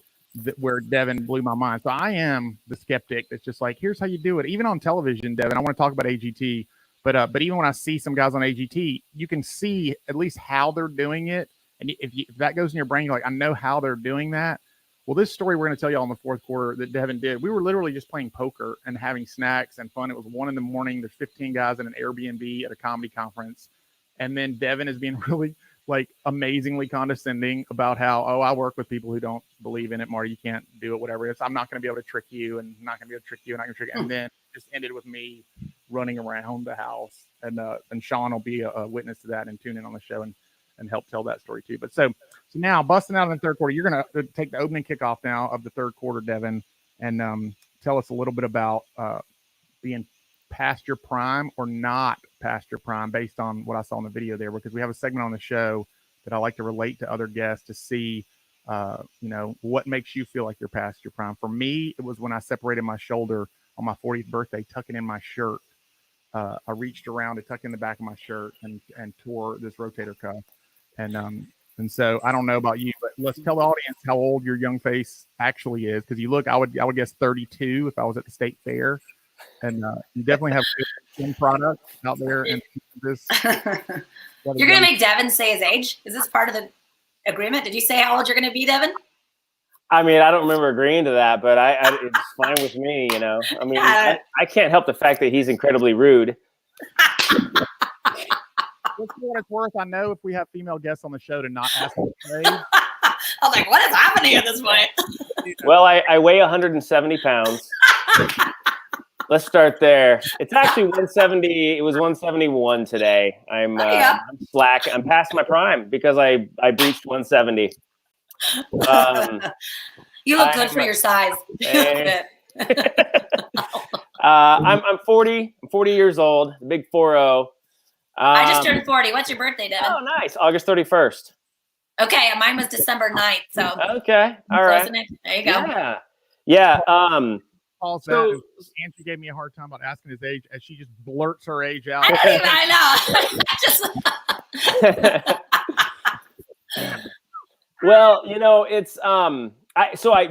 where Devin blew my mind. So I am the skeptic that's just like, here's how you do it. Even on television, Devin, I want to talk about AGT. But even when I see some guys on AGT, you can see at least how they're doing it. And if that goes in your brain, you're like, I know how they're doing that. Well, this story we're going to tell you all in the fourth quarter that Devin did, we were literally just playing poker and having snacks and fun. It was 1 a.m. There's 15 guys in an Airbnb at a comedy conference. And then Devin is being really like amazingly condescending about how, oh, I work with people who don't believe in it, Marty. You can't do it, whatever it is. I'm not going to be able to trick you and not going to be able to trick you and not going to trick you. And then just ended with me running around the house. And Sean will be a witness to that and tune in on the show and help tell that story too. But so now busting out in the third quarter, you're going to take the opening kickoff now of the third quarter, Devin, and tell us a little bit about being past your prime or not past your prime based on what I saw in the video there, because we have a segment on the show that I like to relate to other guests to see, what makes you feel like you're past your prime. For me, it was when I separated my shoulder on my 40th birthday, tucking in my shirt. I reached around to tuck in the back of my shirt and tore this rotator cuff. And so I don't know about you, but let's tell the audience how old your young face actually is. Because you look, I would guess 32 if I was at the state fair. And you definitely have skin product out there. And this, you're going to make Devin say his age? Is this part of the agreement? Did you say how old you're going to be, Devin? I mean, I don't remember agreeing to that, but it's fine with me, I mean, yeah. I can't help the fact that he's incredibly rude. What's what it's worth, I know if we have female guests on the show to not ask them to trade. I was like, what is happening at this point? Well, I weigh 170 pounds. Let's start there. It's actually 170. It was 171 today. I'm slack. I'm past my prime because I breached 170. You look good for your size. I'm 40. I'm 40 years old. Big 40. I just turned 40. What's your birthday, Devin? Oh, nice. August 31st. Okay, mine was December 9th. So okay, all right. There you go. Yeah. So Angie gave me a hard time about asking his age, as she just blurts her age out. I know. Well, it's I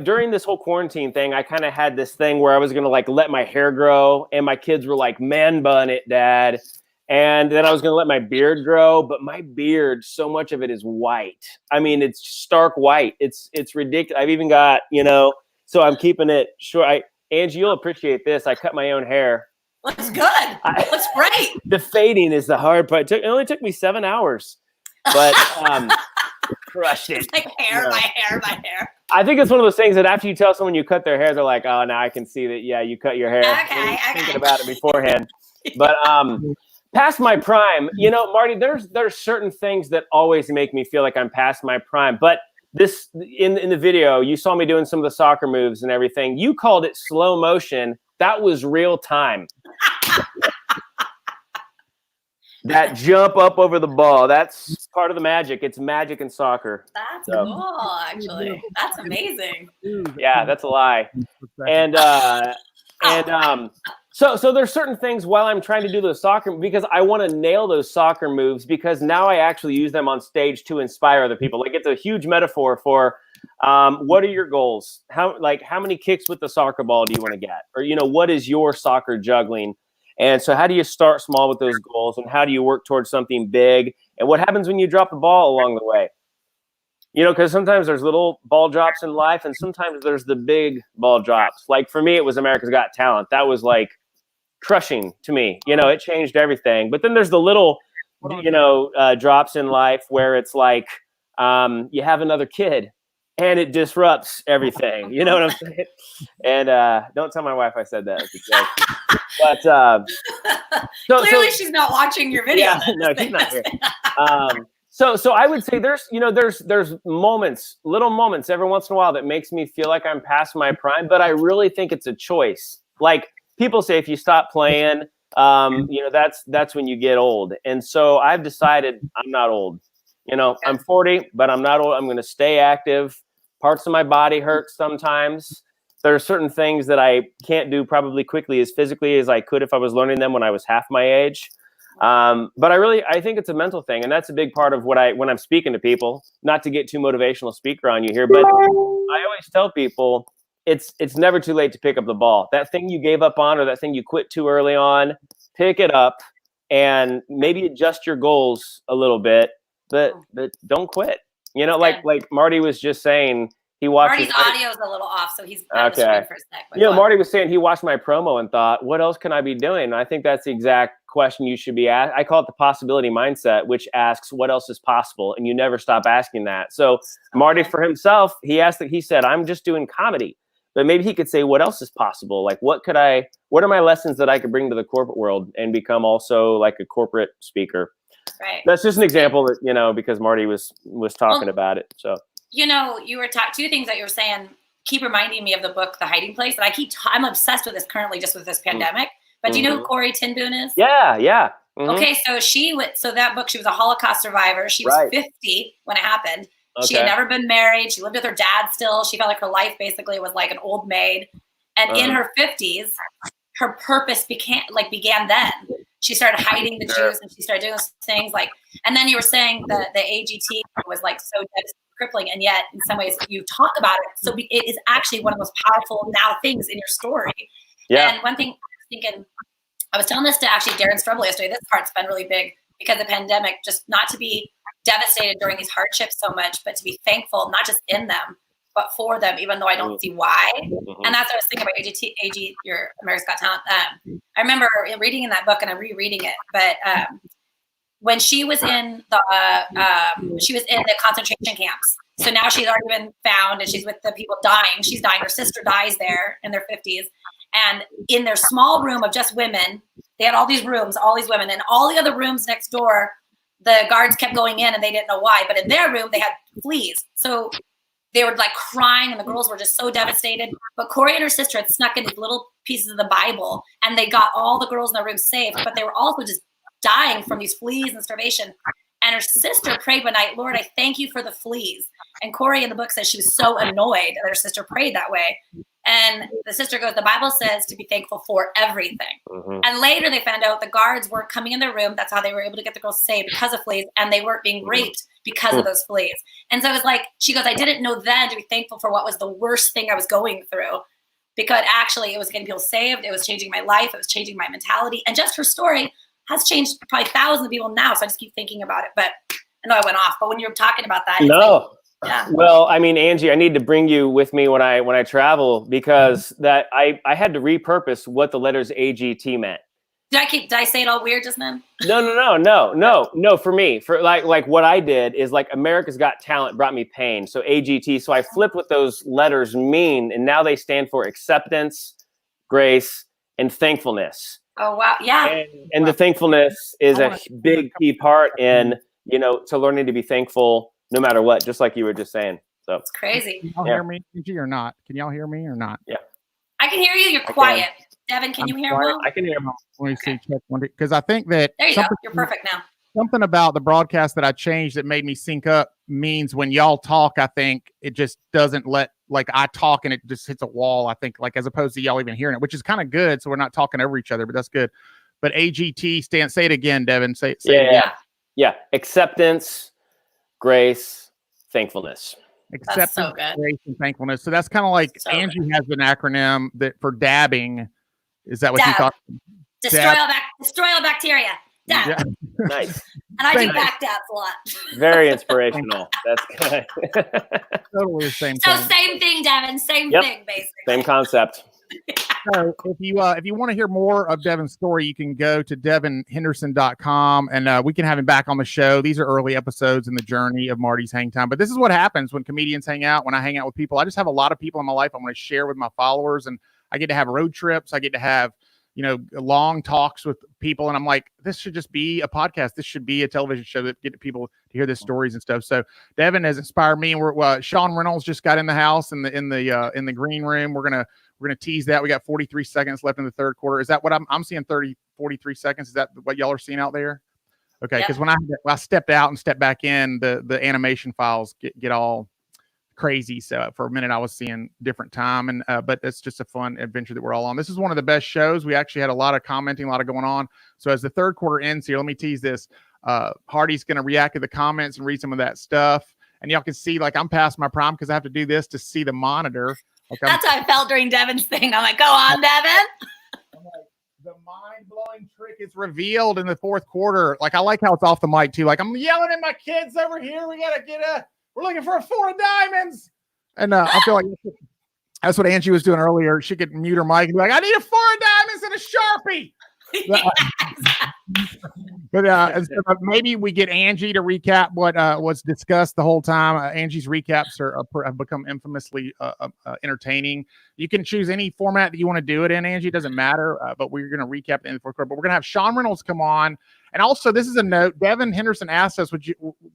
during this whole quarantine thing, I kind of had this thing where I was gonna like let my hair grow, and my kids were like, "Man bun it, Dad," and then I was gonna let my beard grow, but my beard, so much of it is white. I mean, it's stark white. It's ridiculous. I've even got so I'm keeping it short. Angie, you'll appreciate this. I cut my own hair. Looks good. Looks great. The fading is the hard part. It only took me 7 hours, but crushed it. It's like my hair. I think it's one of those things that after you tell someone you cut their hair, they're like, "Oh, now I can see that. Yeah, you cut your hair." Okay. Thinking about it beforehand, but past my prime. Marty, there's certain things that always make me feel like I'm past my prime, but. This in the video, you saw me doing some of the soccer moves and everything. You called it slow motion. That was real time. That jump up over the ball. That's part of the magic. It's magic in soccer. That's cool, actually. That's amazing. Yeah, that's a lie. So there's certain things while I'm trying to do those soccer, because I want to nail those soccer moves, because now I actually use them on stage to inspire other people. Like, it's a huge metaphor for what are your goals? How many kicks with the soccer ball do you want to get? Or, what is your soccer juggling? And so how do you start small with those goals, and how do you work towards something big? And what happens when you drop the ball along the way? Because sometimes there's little ball drops in life, and sometimes there's the big ball drops. Like, for me, it was America's Got Talent. That was like crushing to me. It changed everything. But then there's the little, drops in life where it's like you have another kid and it disrupts everything. You know what I'm saying? And don't tell my wife I said that. But clearly she's not watching your video. Yeah, no, she's not here. So I would say there's moments, little moments every once in a while that makes me feel like I'm past my prime, but I really think it's a choice. Like, people say, if you stop playing, that's when you get old. And so I've decided I'm not old. I'm 40, but I'm not old. I'm going to stay active. Parts of my body hurt sometimes. There are certain things that I can't do probably quickly as physically as I could if I was learning them when I was half my age. But I think it's a mental thing. And that's a big part of when I'm speaking to people, not to get too motivational speaker on you here, but I always tell people, it's never too late to pick up the ball. That thing you gave up on, or that thing you quit too early on, pick it up and maybe adjust your goals a little bit, but don't quit. Like Marty was just saying, he watched Marty's audio is a little off, so he's on the screen for a sec. Marty was saying he watched my promo and thought, what else can I be doing? And I think that's the exact question you should be asked. I call it the possibility mindset, which asks what else is possible, and you never stop asking that. So Marty, for himself, he said, I'm just doing comedy. But maybe he could say, what else is possible? Like, what are my lessons that I could bring to the corporate world and become also like a corporate speaker? Right. That's just an example that, because Marty was talking about it. So, you were two things that you were saying keep reminding me of the book, The Hiding Place. And I'm obsessed with this currently just with this pandemic. But do you know who Corrie ten Boom is? Yeah. Mm-hmm. Okay. So that book, she was a Holocaust survivor. She was 50 when it happened. Okay. She had never been married. She lived with her dad still. She felt like her life basically was like an old maid. And in her 50s, her purpose began then. She started hiding the Jews, and she started doing those things and then you were saying the AGT was like so crippling, and yet in some ways you talk about it. So it is actually one of the most powerful now things in your story. Yeah. And one thing I was thinking, I was telling this to actually Darren Strubble yesterday. This part's been really big because of the pandemic, just not to be devastated during these hardships so much, but to be thankful, not just in them, but for them, even though I don't see why. Mm-hmm. And that's what I was thinking about AG, your America's Got Talent. I remember reading in that book, and I'm rereading it, but when she was in the concentration camps. So now she's already been found, and she's with the people dying. She's dying. Her sister dies there in their 50s. And in their small room of just women, they had all these rooms, all these women, and all the other rooms next door, the guards kept going in and they didn't know why. But in their room, they had fleas. So they were like crying, and the girls were just so devastated. But Corrie and her sister had snuck in these little pieces of the Bible, and they got all the girls in the room saved. But they were also just dying from these fleas and starvation. And her sister prayed one night, Lord, I thank you for the fleas. And Corrie in the book says she was so annoyed that her sister prayed that way. And the sister goes, the Bible says to be thankful for everything. Mm-hmm. And later they found out the guards weren't coming in their room. That's how they were able to get the girls saved, because of fleas. And they weren't being raped because of those fleas. And so it was like, she goes, I didn't know then to be thankful for what was the worst thing I was going through. Because actually it was getting people saved. It was changing my life. It was changing my mentality. And just her story has changed probably thousands of people now. So I just keep thinking about it. But I know I went off. But when you're talking about that, no. Yeah. Well, I mean, Angie, I need to bring you with me when I travel, because that I had to repurpose what the letters AGT meant. Did I say it all weird just then? No. For me, for like what I did is like America's Got Talent brought me pain. So AGT. So I flipped what those letters mean, and now they stand for acceptance, grace, and thankfulness. Oh wow, yeah. And the thankfulness is a big key part in to learning to be thankful no matter what, just like you were just saying. So it's crazy. Can y'all hear me, Angie, or not? Can y'all hear me or not? Yeah. I can hear you. You're quiet. Devin, can you hear him well? I can hear him. Let me see. Check one, because I think that There you go. You're perfect now. Something about the broadcast that I changed that made me sync up means when y'all talk, I think it just doesn't let, like, I talk and it just hits a wall, I think, like, as opposed to y'all even hearing it, which is kind of good. So we're not talking over each other, but that's good. But AGT say it again, Devin. Say it again. Yeah. Acceptance, grace, thankfulness. Acceptance, so good. grace, and thankfulness. So that's kind of like Angie has an acronym that for dabbing. Is that what you thought? Destroy all bacteria. Dab. Yeah. Nice. And I do back dabs a lot. Very inspirational. That's good. Totally the same So thing. same thing, Devin. Same thing, basically. Same concept. So if you want to hear more of Devin's story, you can go to devinhenderson.com and we can have him back on the show. These are early episodes in the journey of Marty's Hang Time. But this is what happens when comedians hang out, when I hang out with people. I just have a lot of people in my life I want to share with my followers, and I get to have road trips. I get to have, long talks with people. And I'm like, this should just be a podcast. This should be a television show that get people to hear the stories and stuff. So Devin has inspired me. And we're Sean Reynolds just got in the house in the green room. We're gonna tease that. We got 43 seconds left in the third quarter. Is that what I'm seeing? 43 seconds. Is that what y'all are seeing out there? Okay. Because when I stepped out and stepped back in, the animation files get all crazy. So for a minute I was seeing different time, and but it's just a fun adventure that we're all on. This is one of the best shows. We actually had a lot of commenting, a lot of going on. So as the third quarter ends here, let me tease this. Hardy's going to react to the comments and read some of that stuff, and y'all can see, like, I'm past my prime because I have to do this to see the monitor. Like, that's how I felt during Devin's thing. I'm like, go on, Devin. I'm like, the mind-blowing trick is revealed in the fourth quarter. Like, I like how it's off the mic too. Like, I'm yelling at my kids over here. We gotta we're looking for a 4 of diamonds. And I feel like that's what Angie was doing earlier. She could mute her mic and be like, I need a 4 of diamonds and a Sharpie. But maybe we get Angie to recap what was discussed the whole time. Angie's recaps have become infamously entertaining. You can choose any format that you want to do it in, Angie. It doesn't matter. But we're going to recap the end of the fourth quarter. But we're going to have Sean Reynolds come on. And also, this is a note. Devin Henderson asked us,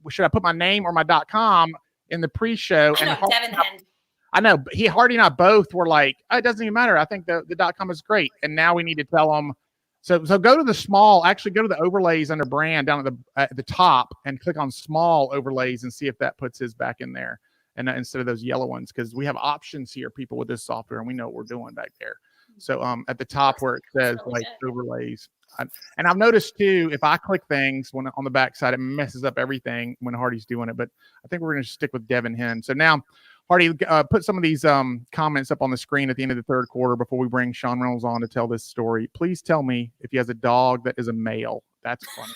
should I put my name or my .com in the pre-show? I know, Devin Henderson. I know, but Hardy and I both were like, oh, it doesn't even matter. I think the .com is great. And now we need to tell them. So go to go to the overlays under brand down at the top and click on small overlays and see if that puts his back in there, and instead of those yellow ones, because we have options here, people, with this software, and we know what we're doing back there. So at the top where it says like overlays, and I've noticed too, if I click things when on the back side, it messes up everything when Hardy's doing it. But I think we're going to stick with Devin Hen. So now, Hardy, put some of these comments up on the screen at the end of the third quarter before we bring Sean Reynolds on to tell this story. Please tell me if he has a dog that is a male. That's funny.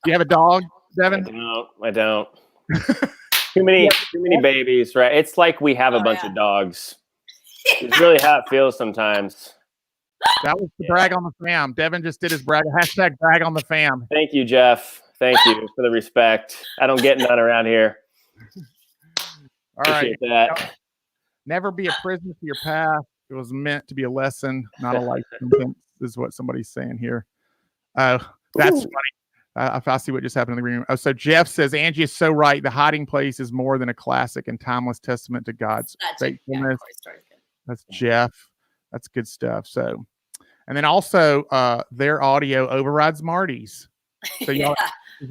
Do you have a dog, Devin? I don't. Too many babies, right? It's like we have a bunch of dogs. It's really how it feels sometimes. That was the brag on the fam. Devin just did his brag on the fam. Thank you, Jeff. Thank you for the respect. I don't get none around here. All right. That. Never be a prisoner to your past. It was meant to be a lesson, not a life sentence, is what somebody's saying here. That's funny. I see what just happened in the room. Oh, so Jeff says, Angie is so right. The Hiding Place is more than a classic and timeless testament to God's faithfulness. That's Jeff. That's good stuff. So, and then also their audio overrides Marty's. So y'all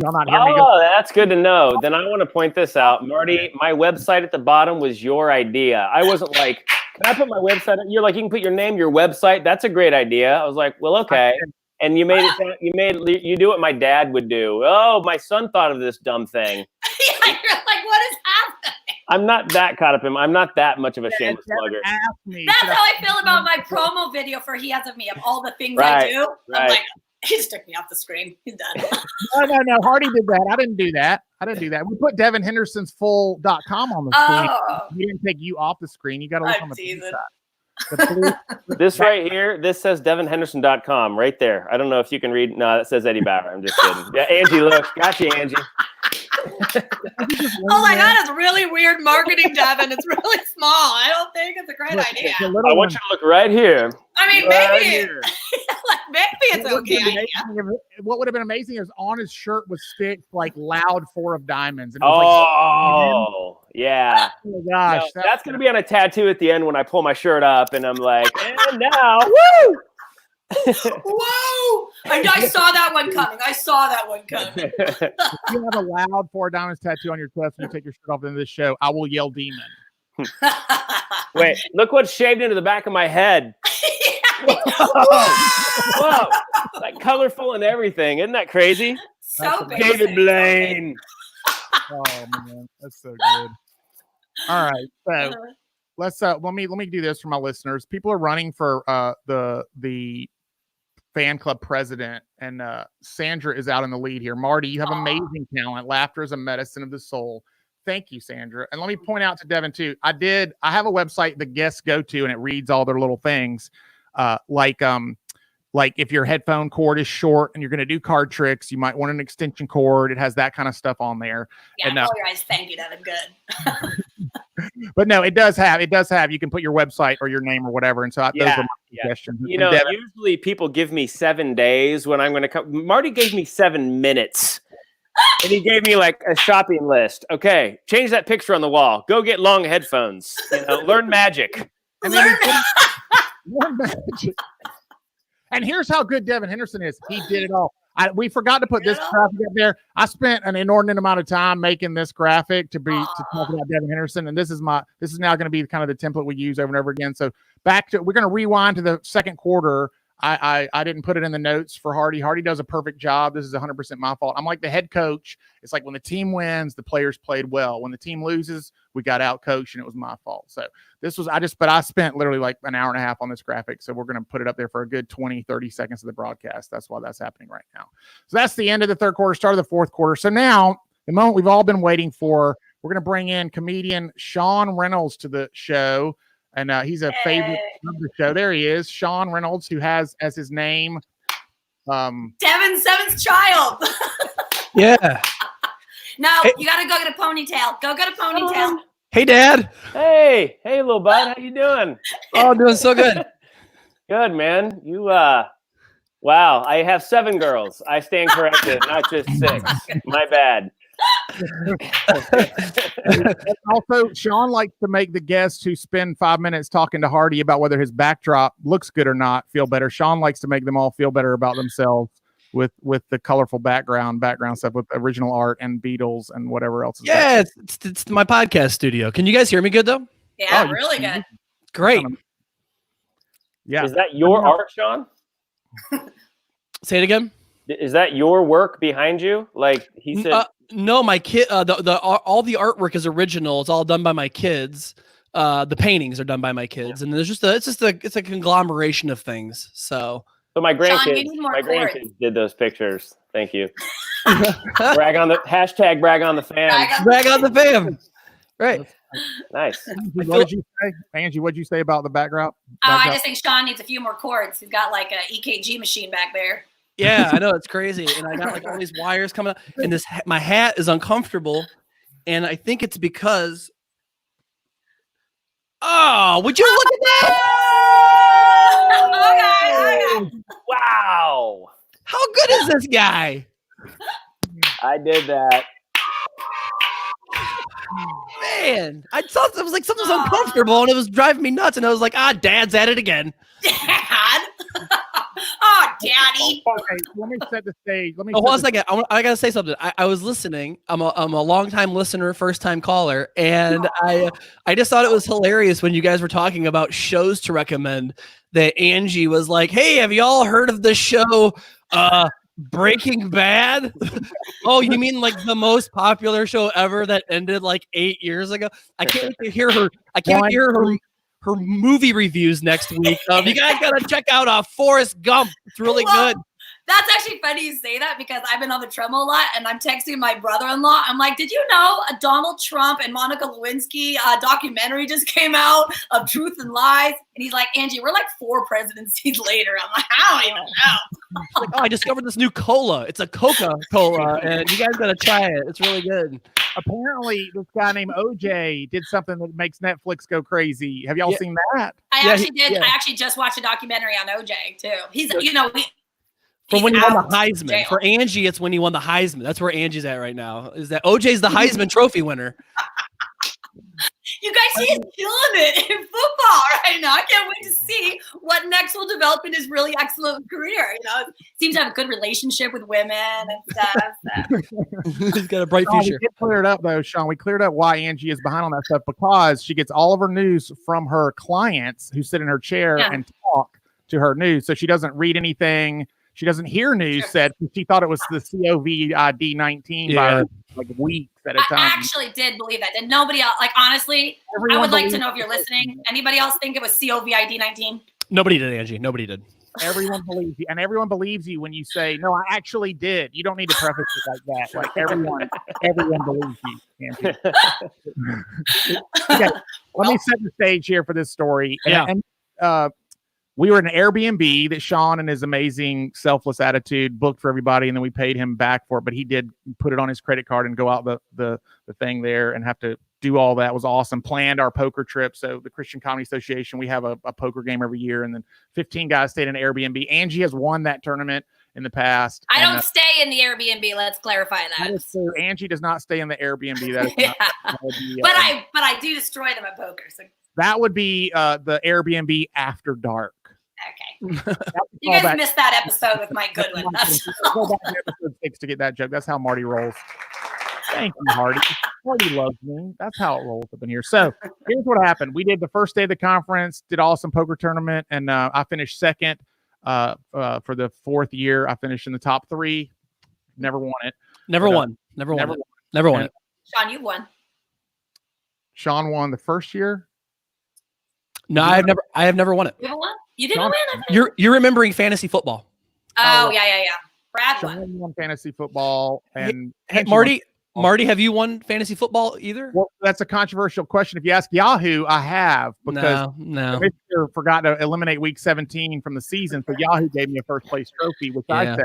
not hear me? Oh, that's good to know. Then I want to point this out. Marty, my website at the bottom was your idea. I wasn't like, can I put my website? You're like, you can put your name, your website. That's a great idea. I was like, well, okay. And you made it. You do what my dad would do. Oh, my son thought of this dumb thing. You're like, what is happening? I'm not that caught up in. I'm not that much of a shameless plugger. That's how I feel about my promo video for He Has of Me, of all the things I do. I'm like, he just took me off the screen. He's done. No. Hardy did that. I didn't do that. We put Devin Henderson's full.com on the screen. He didn't take you off the screen. You got to look on the side. This right here, this says devinhenderson.com right there. I don't know if you can read. No, that says Eddie Bauer. I'm just kidding. Yeah, Angie, look. Got you, Angie. Oh my God, it's really weird marketing, Devin. It's really small. I don't think it's a great idea. I want you to look right here. I mean, maybe it's okay. What would have been amazing is on his shirt was sticked like loud 4 of diamonds. And it was Yeah. Oh my gosh. No, that's going to be on a tattoo at the end when I pull my shirt up and I'm like, and now, woo! Whoa! I saw that one coming. If you have a loud 4 diamonds tattoo on your chest when you take your shirt off at the end of this show, I will yell demon. Wait, look what's shaved into the back of my head. Whoa. Like colorful and everything. Isn't that crazy? So David Blaine. Oh man, that's so good. All right, so let's let me do this for my listeners. People are running for the fan club president, and Sandra is out in the lead here. Marty, you have amazing talent. Laughter is a medicine of the soul. Thank you, Sandra. And let me point out to Devin too. I have a website the guests go to, and it reads all their little things, like if your headphone cord is short and you're going to do card tricks, you might want an extension cord. It has that kind of stuff on there. Yeah, and, roll your eyes. Thank you, Devin. Good. But no, it does have. You can put your website or your name or whatever. And so those are my suggestions. You know, usually people give me 7 days when I'm going to come. Marty gave me 7 minutes. And he gave me like a shopping list. Okay, change that picture on the wall. Go get long headphones. Learn magic. Learn magic. And here's how good Devin Henderson is. He did it all. We forgot to put this graphic up there. I spent an inordinate amount of time making this graphic to talk about Devin Henderson, and this is now going to be kind of the template we use over and over again. So we're going to rewind to the second quarter. I didn't put it in the notes for Hardy. Hardy does a perfect job. This is 100% my fault. I'm like the head coach. It's like when the team wins, the players played well. When the team loses, we got out coached, and it was my fault. So I spent literally like an hour and a half on this graphic. So we're going to put it up there for a good 20, 30 seconds of the broadcast. That's why that's happening right now. So that's the end of the third quarter, start of the fourth quarter. So now the moment we've all been waiting for, we're going to bring in comedian Sean Reynolds to the show. And he's a favorite of the show. There he is, Sean Reynolds, who has as his name Devin's seventh child. Yeah. No, you got to go get a ponytail. Go get a ponytail. Hey, Dad. Hey, little bud. How you doing? Oh, doing so good. Good, man. You, wow. I have 7 girls. I stand corrected, not just 6. My bad. Also, Sean likes to make the guests who spend 5 minutes talking to Hardy about whether his backdrop looks good or not feel better. Sean likes to make them all feel better about themselves with the colorful background stuff, with original art and Beatles and whatever else. Yeah, it's my podcast studio. Can you guys hear me good though? Yeah, really good. Great. Yeah. Is that your art, Sean? Say it again. Is that your work behind you? Like he said. No, my kid. All the artwork is original. It's all done by my kids. The paintings are done by my kids, and there's it's a conglomeration of things. So my grandkids, Sean, did those pictures. Thank you. Brag on the fam. Brag on the fam. Right. Nice. What did you say, Angie? What did you say about the background? I just think Sean needs a few more cords. He's got like a EKG machine back there. Yeah, I know, it's crazy, and I got like all these wires coming up, and my hat is uncomfortable, and I think it's because. Oh, would you look at that? Okay. Wow. How good is this guy? I did that. Man, I thought it was like something was uncomfortable, and it was driving me nuts, and I was like, Dad's at it again. Dad? Oh, Daddy. Okay, let me set the stage. Hold on a second. I gotta say something. I was listening. I'm a long-time listener, first-time caller, and I just thought it was hilarious when you guys were talking about shows to recommend. That Angie was like, "Hey, have you all heard of the show Breaking Bad?" Oh, you mean like the most popular show ever that ended like 8 years ago? I can't wait to hear her. I can't wait to hear her movie reviews next week. You guys gotta check out Forrest Gump. It's really good. That's actually funny you say that because I've been on the treadmill a lot and I'm texting my brother-in-law. I'm like, did you know a Donald Trump and Monica Lewinsky documentary just came out of Truth and Lies? And he's like, Angie, we're like 4 presidencies later. I'm like, I don't even know. Like, I discovered this new cola. It's a Coca-Cola, and you guys gotta try it. It's really good. Apparently, this guy named OJ did something that makes Netflix go crazy. Have y'all seen that? I actually did. I actually just watched a documentary on OJ too. He's, From when he won the Heisman. For Angie, it's when he won the Heisman. That's where Angie's at right now. Is that OJ's the Heisman Trophy winner? You guys, he's killing it in football right now. I can't wait to see what next will develop in his really excellent career. Seems to have a good relationship with women and stuff. He's got a bright future. We cleared it up though, Sean. We cleared up why Angie is behind on that stuff because she gets all of her news from her clients who sit in her chair and talk to her news. So she doesn't read anything. She doesn't hear news said. She thought it was the COVID-19 virus, like weeks at a time. I actually did believe that. Did nobody else? Like, honestly, I would like to know if you're listening. Anybody else think it was COVID-19? Nobody did, Angie. Nobody did. Everyone believes you, and everyone believes you when you say, "No, I actually did." You don't need to preface it like that. Like everyone believes you. Angie. Okay, let me set the stage here for this story. We were in an Airbnb that Sean and his amazing selfless attitude booked for everybody, and then we paid him back for it. But he did put it on his credit card and go out the thing there and have to do all that. It was awesome. Planned our poker trip. So the Christian Comedy Association, we have a poker game every year, and then 15 guys stayed in an Airbnb. Angie has won that tournament in the past. I don't stay in the Airbnb. Let's clarify that. That is true. Angie does not stay in the Airbnb. That is not, but I do destroy them at poker. So that would be the Airbnb after dark. Okay. You guys missed that episode with Mike Goodwin. Go back to episode 6 to get that joke. That's how Marty rolls. Thank you, Marty. Marty loves me. That's how it rolls up in here. So here's what happened. We did the first day of the conference, did awesome poker tournament, and I finished second for the 4th year. I finished in the top 3. Never won it. Never won it. Sean, you won. Sean won the first year. No, I have never won it. You haven't won? You didn't win? You're remembering fantasy football. Oh, yeah. Brad Sean won fantasy football. And hey, Marty, have you won fantasy football either? Well, that's a controversial question. If you ask Yahoo, I have, because no. the commissioner forgot to eliminate week 17 from the season, so Yahoo gave me a first place trophy, which I said.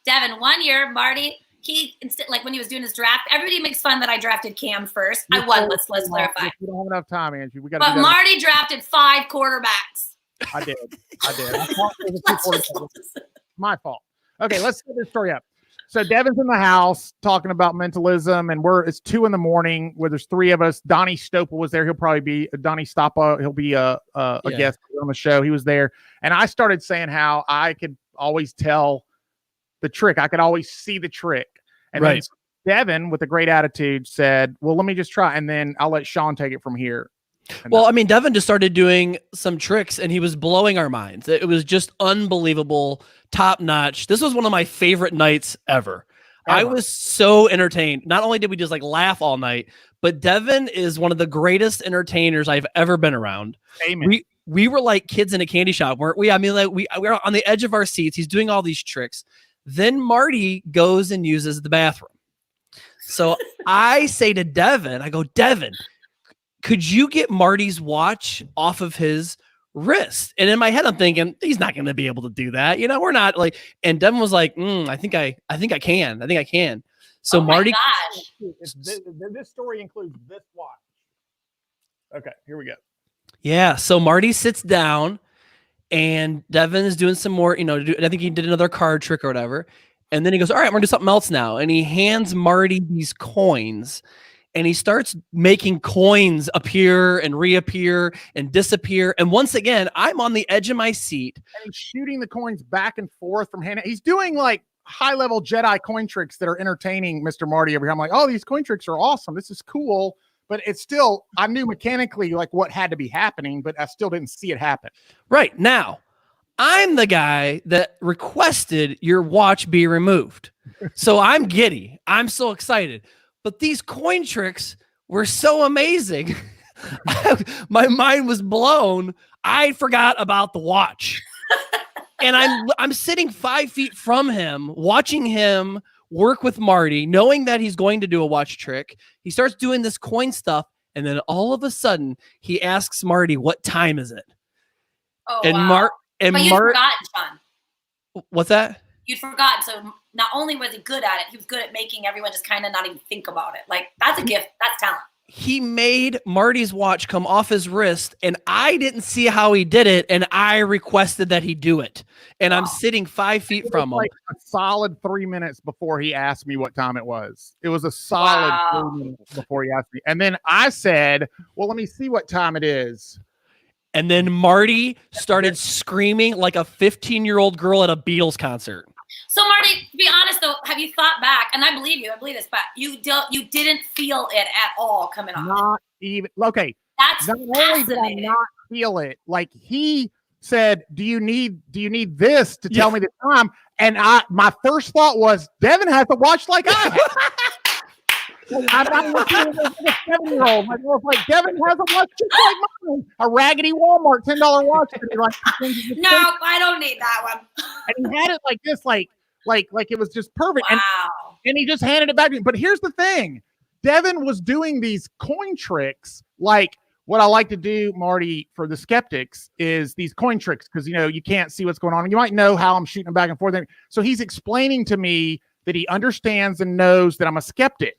Devin, 1 year, Marty, like when he was doing his draft, everybody makes fun that I drafted Cam first. I won. Let's clarify. We don't have enough time, Angie. But Marty drafted 5 quarterbacks. I did. I thought it was 2 quarterbacks. My fault. Okay, let's get this story up. So Devin's in the house talking about mentalism, and it's 2 a.m. where there's 3 of us. Donnie Stopel was there. He'll probably be Donnie Stoppa. He'll be a guest on the show. He was there, and I started saying how I could always tell the trick. I could always see the trick. And then Devin, with a great attitude, said, "Well, let me just try, and then I'll let Sean take it from here." Well, I mean, Devin just started doing some tricks and he was blowing our minds. It was just unbelievable, top notch. This was one of my favorite nights ever. I was so entertained. Not only did we just like laugh all night, but Devin is one of the greatest entertainers I've ever been around. Amen. We were like kids in a candy shop, weren't we? I mean, like we were on the edge of our seats. He's doing all these tricks. Then Marty goes and uses the bathroom. So I say to Devin, I go, Devin, could you get Marty's watch off of his wrist? And in my head, I'm thinking, he's not going to be able to do that. You know, we're not like, and Devin was like, I think I can. So Marty, this story includes this watch. Okay, here we go. Yeah. So Marty sits down and Devin is doing some more, I think he did another card trick or whatever. And then he goes, all right, I'm going to do something else now. And he hands Marty these coins. And he starts making coins appear and reappear and disappear. And once again, I'm on the edge of my seat. And he's shooting the coins back and forth from hand. He's doing like high-level Jedi coin tricks that are entertaining Mr. Marty every time. I'm like, oh, these coin tricks are awesome. This is cool. But it's still, I knew mechanically like what had to be happening, but I still didn't see it happen. Right. Now, I'm the guy that requested your watch be removed. So I'm giddy. I'm so excited. But these coin tricks were so amazing. My mind was blown. I forgot about the watch. And I'm sitting 5 feet from him, watching him work with Marty, knowing that he's going to do a watch trick. He starts doing this coin stuff. And then all of a sudden he asks Marty, what time is it? Oh, and wow. But you'd forgotten, Sean. What's that? You'd forgotten. So not only was he good at it, he was good at making everyone just kind of not even think about it. Like, that's a gift. That's talent. he made Marty's watch come off his wrist, and I didn't see how he did it, and I requested that he do it. And I'm sitting 5 feet from him. Like a solid 3 minutes before he asked me what time it was. It was a solid 3 minutes before he asked me. And then I said, well, let me see what time it is. And then Marty started screaming like a 15-year-old girl at a Beatles concert. So Marty, to be honest though, have you thought back? And I believe this, but you didn't feel it at all coming off. Not even. Okay. That's not only did I not feel it, like he said, do you need this to tell me the time? And my first thought was, Devin has a watch like I have. I'm not looking at a 7-year-old. I was like, Devin has a watch just like mine, a raggedy Walmart $10 watch. No, I don't need that one. And he had it like this, like it was just perfect. Wow. And he just handed it back to me. But here's the thing. Devin was doing these coin tricks. Like what I like to do, Marty, for the skeptics is these coin tricks. Because, you can't see what's going on. And you might know how I'm shooting them back and forth. So he's explaining to me that he understands and knows that I'm a skeptic.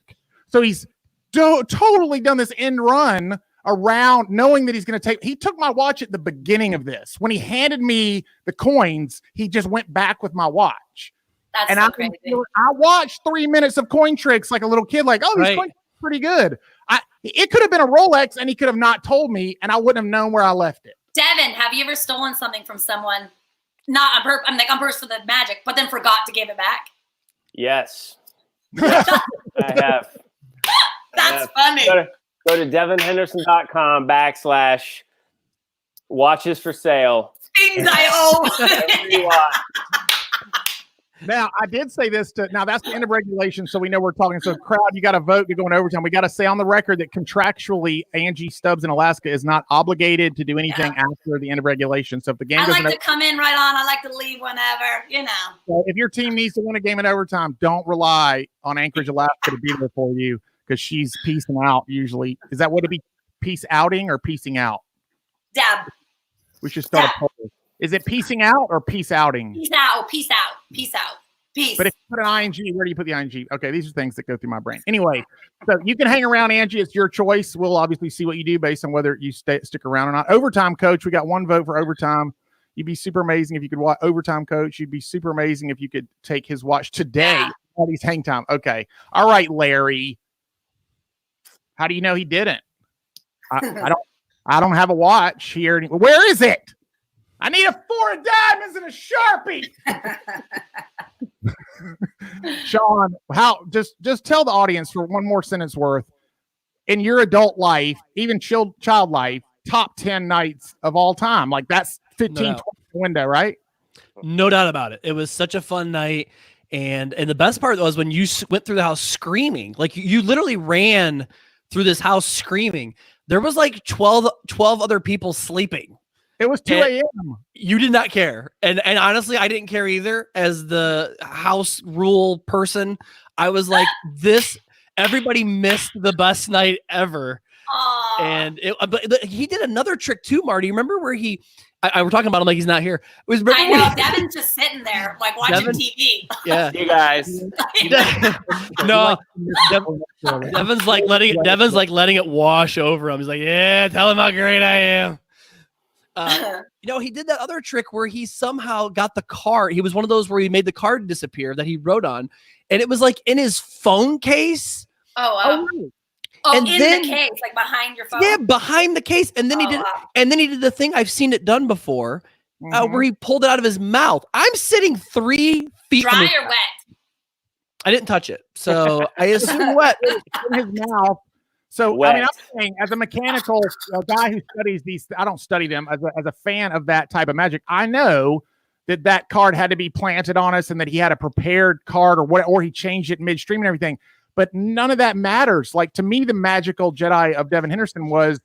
So he's totally done this end run around knowing that he's going to he took my watch at the beginning of this. When he handed me the coins, he just went back with my watch. That's and so crazy. I watched 3 minutes of coin tricks like a little kid, like, these coins are pretty good. It could have been a Rolex and he could have not told me and I wouldn't have known where I left it. Devin, have you ever stolen something from someone? Not on purpose, on purpose for the magic, but then forgot to give it back? Yes. I have. That's funny. Go to devinhenderson.com/watches for sale. Things I owe. Now, I did say this now that's the end of regulation, so we know we're talking. So, crowd, you got to vote to go in overtime. We got to say on the record that contractually, Anji Stubbs in Alaska is not obligated to do anything after the end of regulation. So, if the game I like to come in right on. I like to leave whenever, So if your team needs to win a game in overtime, don't rely on Anchorage, Alaska to be there for you because she's peacing out usually. Is that what it be? Peace outing or piecing out? Deb. We should start a poll. Is it piecing out or peace outing? Peace out. Peace out. Peace out. Peace. But if you put an ing, where do you put the ing? Okay, these are things that go through my brain. Anyway, so you can hang around, Angie. It's your choice. We'll obviously see what you do based on whether you stick around or not. Overtime coach. We got one vote for overtime. You'd be super amazing if you could watch overtime coach. You'd be super amazing if you could take his watch today. All these hang time. Okay. All right, Larry. How do you know he didn't? I don't have a watch here. Where is it? I need a 4 of diamonds and a Sharpie. Sean, just tell the audience for one more sentence worth in your adult life, even child life, top 10 nights of all time. Like that's 15, 20 window, right? No doubt about it. It was such a fun night. And the best part was when you went through the house screaming, like you literally ran through this house screaming. There was like 12 other people sleeping. It was 2 a.m. You did not care. And honestly, I didn't care either as the house rule person. I was like, everybody missed the best night ever. Aww. And but he did another trick too, Marty. Remember where we're talking about him like he's not here. I know. Devin's just sitting there, like watching TV. Yeah. You guys. No. Devin's like letting it wash over him. He's like, yeah, tell him how great I am. He did that other trick where he somehow got the card. He was one of those where he made the card disappear that he wrote on, and it was like in his phone case. Oh, and then, the case, like behind your phone. Yeah, behind the case, and then he did the thing I've seen it done before, where he pulled it out of his mouth. I'm sitting 3 feet. Dry or wet? I didn't touch it, so I assume wet. In his mouth. So, wet. I mean, I'm saying as a mechanical guy who studies these, I don't study them as a fan of that type of magic. I know that card had to be planted on us and that he had a prepared card or he changed it midstream and everything. But none of that matters. Like to me, the magical Jedi of Devin Henderson was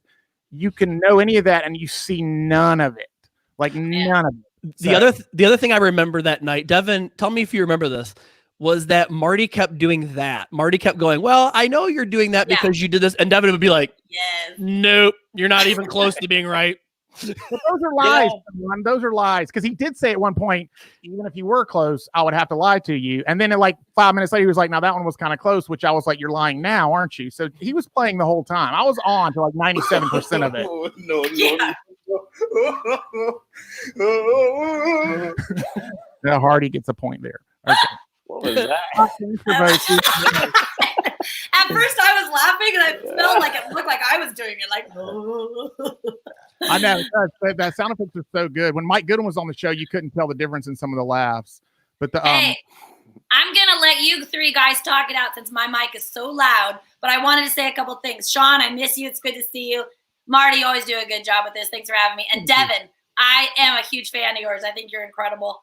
you can know any of that and you see none of it. Like none of it. The other thing I remember that night, Devin, tell me if you remember this, was that Marty kept doing that. Marty kept going, well, I know you're doing that because you did this. And Devin would be like, yes. Nope, you're not even close to being right. But those are lies. Man. Those are lies. Because he did say at one point, even if you were close, I would have to lie to you. And then, like 5 minutes later, he was like, "Now that one was kind of close," which I was like, "You're lying now, aren't you?" So he was playing the whole time. I was on to like 97% of it. Now Hardy gets a point there. Okay. What was that? At first, I was laughing, and I felt like it looked like I was doing it. Like, I know that sound effects are so good. When Mike Goodwin was on the show, you couldn't tell the difference in some of the laughs. But hey, I'm gonna let you three guys talk it out since my mic is so loud. But I wanted to say a couple things. Sean, I miss you. It's good to see you. Marty, you always do a good job with this. Thanks for having me. And Devin, I am a huge fan of yours. I think you're incredible.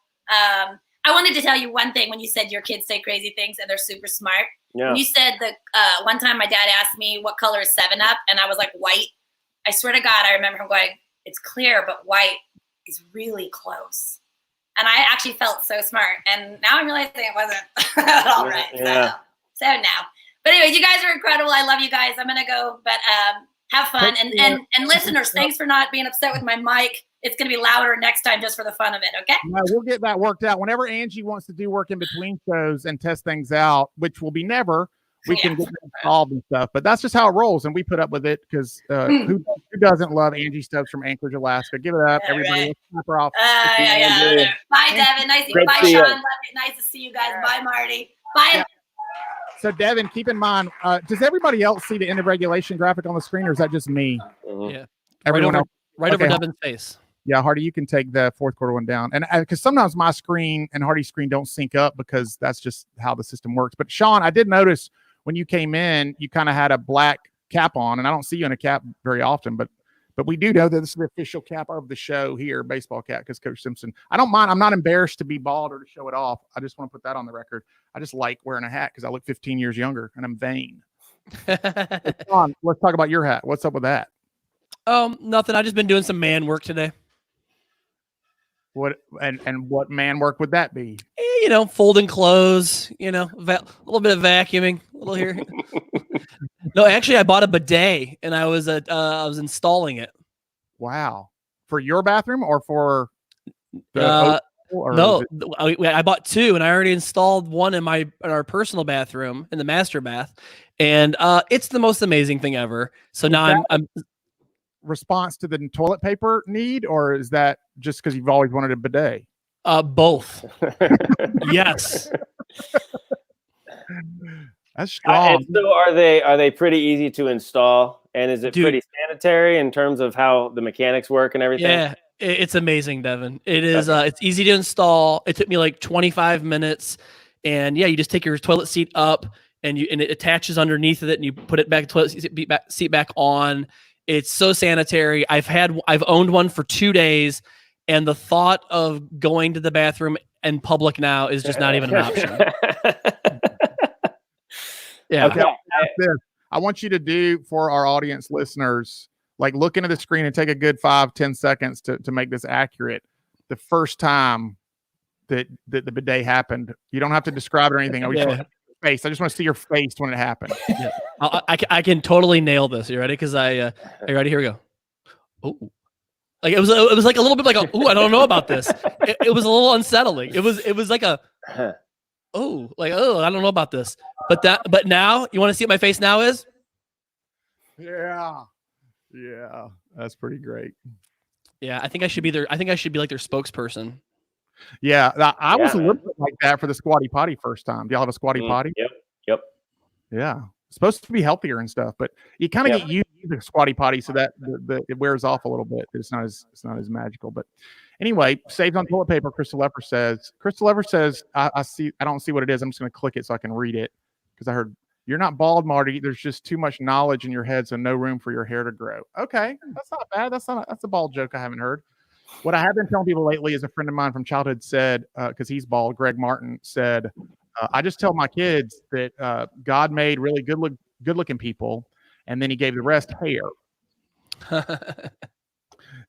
I wanted to tell you one thing when you said your kids say crazy things and they're super smart. Yeah. You said that one time my dad asked me what color is 7-Up, and I was like, white. I swear to God, I remember him going, it's clear, but white is really close. And I actually felt so smart. And now I'm realizing it wasn't all right. Yeah. So now. But anyway, you guys are incredible. I love you guys. I'm going to go, but have fun. And listeners, thanks for not being upset with my mic. It's going to be louder next time just for the fun of it, okay? No, we'll get that worked out. Whenever Anji wants to do work in between shows and test things out, which will be never, we can get them solved and stuff. But that's just how it rolls, and we put up with it because who doesn't love Anji Stubbs from Anchorage, Alaska? Give it up, everybody. Let's clap her off. Bye, Devin. Nice to see you. Bye, Sean. Love it. Nice to see you guys. Bye, Marty. Bye. Yeah. So, Devin, keep in mind, does everybody else see the end of regulation graphic on the screen, or is that just me? Yeah. Everyone else? Right over Devin's face. Yeah, Hardy, you can take the fourth quarter one down. And because sometimes my screen and Hardy's screen don't sync up because that's just how the system works. But Sean, I did notice when you came in, you kind of had a black cap on, and I don't see you in a cap very often, but we do know that this is the official cap of the show here, baseball cap, because Coach Simpson. I don't mind. I'm not embarrassed to be bald or to show it off. I just want to put that on the record. I just like wearing a hat because I look 15 years younger and I'm vain. Sean, let's talk about your hat. What's up with that? Nothing. I've just been doing some man work today. What and what man work would that be? Folding clothes, a little bit of vacuuming, a little here. No, actually, I bought a bidet and I was installing it. Wow. For your bathroom or for the no, I bought two and I already installed one in our personal bathroom in the master bath, and it's the most amazing thing ever. So now I'm response to the toilet paper need, or is that just because you've always wanted a bidet? Both. Yes. That's strong. So are they pretty easy to install? And is it pretty sanitary in terms of how the mechanics work and everything? Yeah, it's amazing, Devin. It is. It's easy to install. It took me like 25 minutes, and you just take your toilet seat up, and it attaches underneath of it, and you put it back, toilet seat back on. It's so sanitary. I've owned one for 2 days, and the thought of going to the bathroom in public now is just not even an option. Yeah. Okay. I want you to do for our audience listeners, like look into the screen and take a good 5-10 seconds to make this accurate. The first time that the bidet happened, you don't have to describe it or anything. I just want to see your face when it happened. Yeah. I can totally nail this. You ready? Because are you ready? Here we go. Oh, like it was like a little bit like I don't know about this. It was a little unsettling. It was like a I don't know about this. But now you want to see what my face now is? Yeah, that's pretty great. Yeah, I think I should be like their spokesperson. Yeah, I was a little bit like that for the squatty potty first time. Do y'all have a squatty potty? Yep. Yeah, it's supposed to be healthier and stuff, but you kind of get used to the squatty potty so that it wears off a little bit. It's not as magical. But anyway, saved on toilet paper. Crystal Lever says, I don't see what it is. I'm just going to click it so I can read it because I heard you're not bald, Marty. There's just too much knowledge in your head, so no room for your hair to grow. Okay, that's not bad. That's a bald joke I haven't heard. What I have been telling people lately is a friend of mine from childhood said, because he's bald, Greg Martin said, I just tell my kids that God made really good-looking people, and then he gave the rest hair.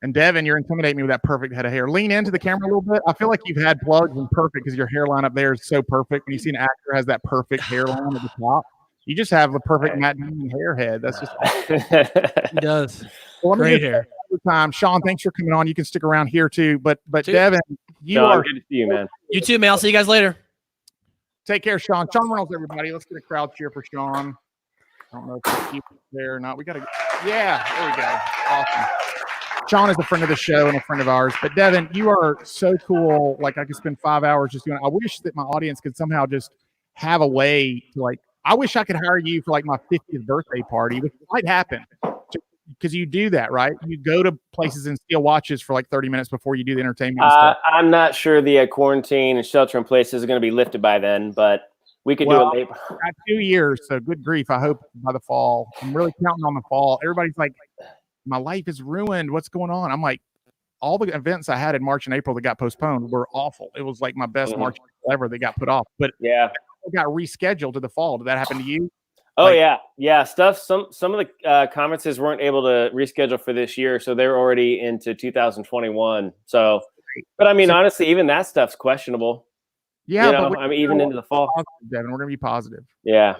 And Devin, you're intimidating me with that perfect head of hair. Lean into the camera a little bit. I feel like you've had plugs and perfect because your hairline up there is so perfect. When you see an actor has that perfect hairline at the top, you just have the perfect Matt Damon hair head. That's just he does. Well, great hair. overtime. Sean, thanks for coming on. You can stick around here too. But Too. Devin, you Sean, are good to see you, man. You too, man. I'll see you guys later. take care, Sean. Sean Reynolds, everybody. Let's get a crowd cheer for Sean. I don't know if he's there or not. We got to. Yeah, there we go. Awesome. Sean is a friend of the show and a friend of ours. But Devin, you are so cool. Like I could spend 5 hours just doing it. I wish that my audience could somehow just have a way to like. I wish I could hire you for like my 50th birthday party, which might happen. Because you do that, right? You go to places and steal watches for like 30 minutes before you do the entertainment and stuff. I'm not sure the quarantine and shelter in place is going to be lifted by then, but we could do it later. Got 2 years, so good grief. I hope by the fall. I'm really counting on the fall. Everybody's like, my life is ruined. What's going on? I'm like, all the events I had in March and April that got postponed were awful. It was like my best March ever. They got put off, but yeah, got rescheduled to the fall. Did that happen to you? Oh, yeah. Stuff. Some of the conferences weren't able to reschedule for this year, so they're already into 2021. So, but I mean, honestly, even that stuff's questionable. Yeah, but I'm even into the fall. Devin, we're gonna be positive. Yeah,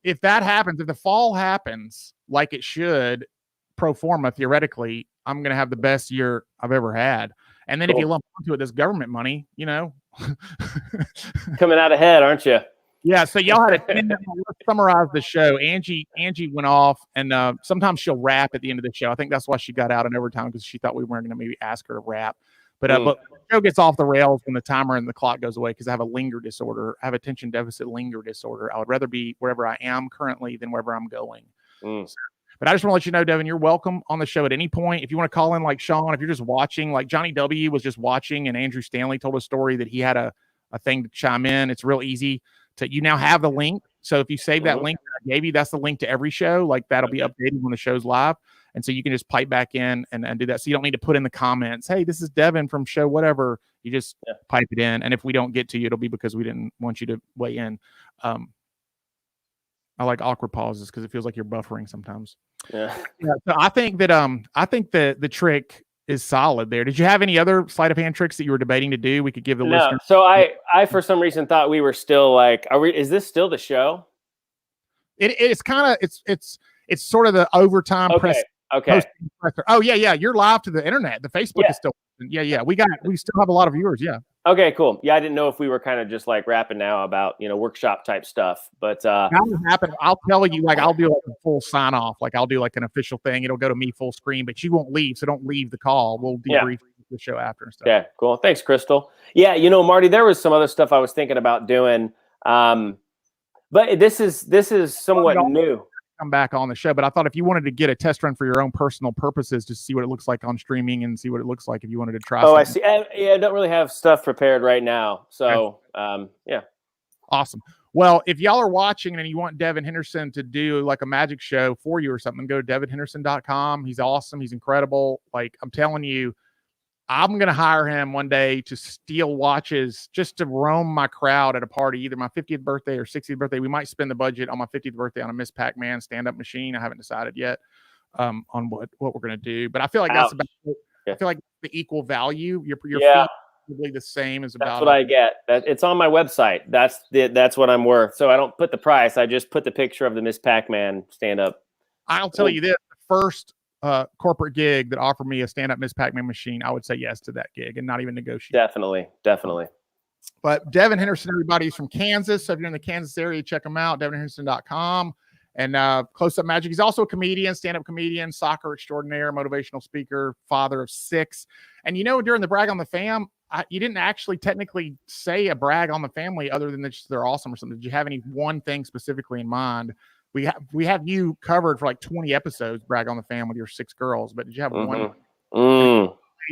if that happens, if the fall happens like it should, pro forma theoretically, I'm gonna have the best year I've ever had. And then if you lump into it, this government money, coming out ahead, aren't you? Yeah, so y'all had a 10-minute. Let's summarize the show. Angie went off, and sometimes she'll rap at the end of the show. I think that's why she got out in overtime, because she thought we weren't going to maybe ask her to rap. But the show gets off the rails when the timer and the clock goes away, because I have a linger disorder. I have attention deficit linger disorder. I would rather be wherever I am currently than wherever I'm going. So, but I just want to let you know, Devin, you're welcome on the show at any point. If you want to call in like Sean, if you're just watching, like Johnny W. was just watching, and Andrew Stanley told a story that he had a thing to chime in. It's real easy. You now have the link. So if you save that link that I gave you, that's the link to every show. Like that'll be updated when the show's live. And so you can just pipe back in and do that. So you don't need to put in the comments, hey, this is Devin from show whatever. You just pipe it in. And if we don't get to you, it'll be because we didn't want you to weigh in. I like awkward pauses because it feels like you're buffering sometimes. Yeah. So I think that the trick is solid there. Did you have any other sleight of hand tricks that you were debating to do? We could give the listeners. So I for some reason thought we were still like, is this still the show? It's kind of it's sort of the overtime press. Okay. Oh yeah. You're live to the internet. The Facebook is still. Yeah. We still have a lot of viewers. Yeah. Okay, cool. Yeah, I didn't know if we were kind of just like rapping now about, workshop type stuff, but that will happen. I'll tell you, like, I'll do like a full sign off. Like I'll do like an official thing. It'll go to me full screen, but you won't leave. So don't leave the call. We'll debrief the show after and stuff. Yeah, cool. Thanks, Crystal. Yeah. Marty, there was some other stuff I was thinking about doing. But this is somewhat new. Come back on the show, but I thought if you wanted to get a test run for your own personal purposes to see what it looks like on streaming and see what it looks like if you wanted to try. I see. I don't really have stuff prepared right now, so yeah. Awesome. Well, if y'all are watching and you want Devin Henderson to do like a magic show for you or something, go to devinhenderson.com. He's awesome. He's incredible. Like I'm telling you, I'm going to hire him one day to steal watches just to roam my crowd at a party, either my 50th birthday or 60th birthday. We might spend the budget on my 50th birthday on a Miss Pac-Man stand-up machine. I haven't decided yet on what we're going to do, but I feel like that's about it. I feel like the equal value. Your fee is probably the same as about. That's what I get. It's on my website. That's what I'm worth. So I don't put the price. I just put the picture of the Miss Pac-Man stand-up. I'll tell you this: the first corporate gig that offered me a stand-up Miss Pac-Man machine, I would say yes to that gig and not even negotiate. Definitely. But Devin Henderson, everybody's from Kansas. So if you're in the Kansas area, check him out, devinhenderson.com. And Close Up Magic. He's also a comedian, stand-up comedian, soccer extraordinaire, motivational speaker, father of 6. And during the brag on the fam, you didn't actually technically say a brag on the family other than just they're awesome or something. Did you have any one thing specifically in mind? We have you covered for like 20 episodes, brag on the fam with your 6 girls, but did you have one?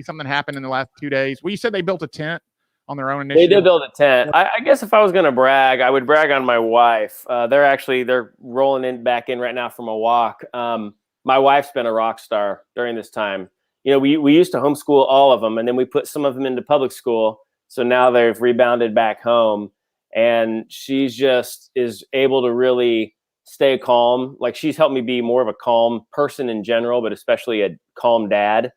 Something happened in the last 2 days? Well, you said they built a tent on their own initiative. They did build a tent. I guess if I was going to brag, I would brag on my wife. They're rolling back in right now from a walk. My wife's been a rock star during this time. We used to homeschool all of them, and then we put some of them into public school. So now they've rebounded back home, and she's just is able to really stay calm. Like she's helped me be more of a calm person in general, but especially a calm dad.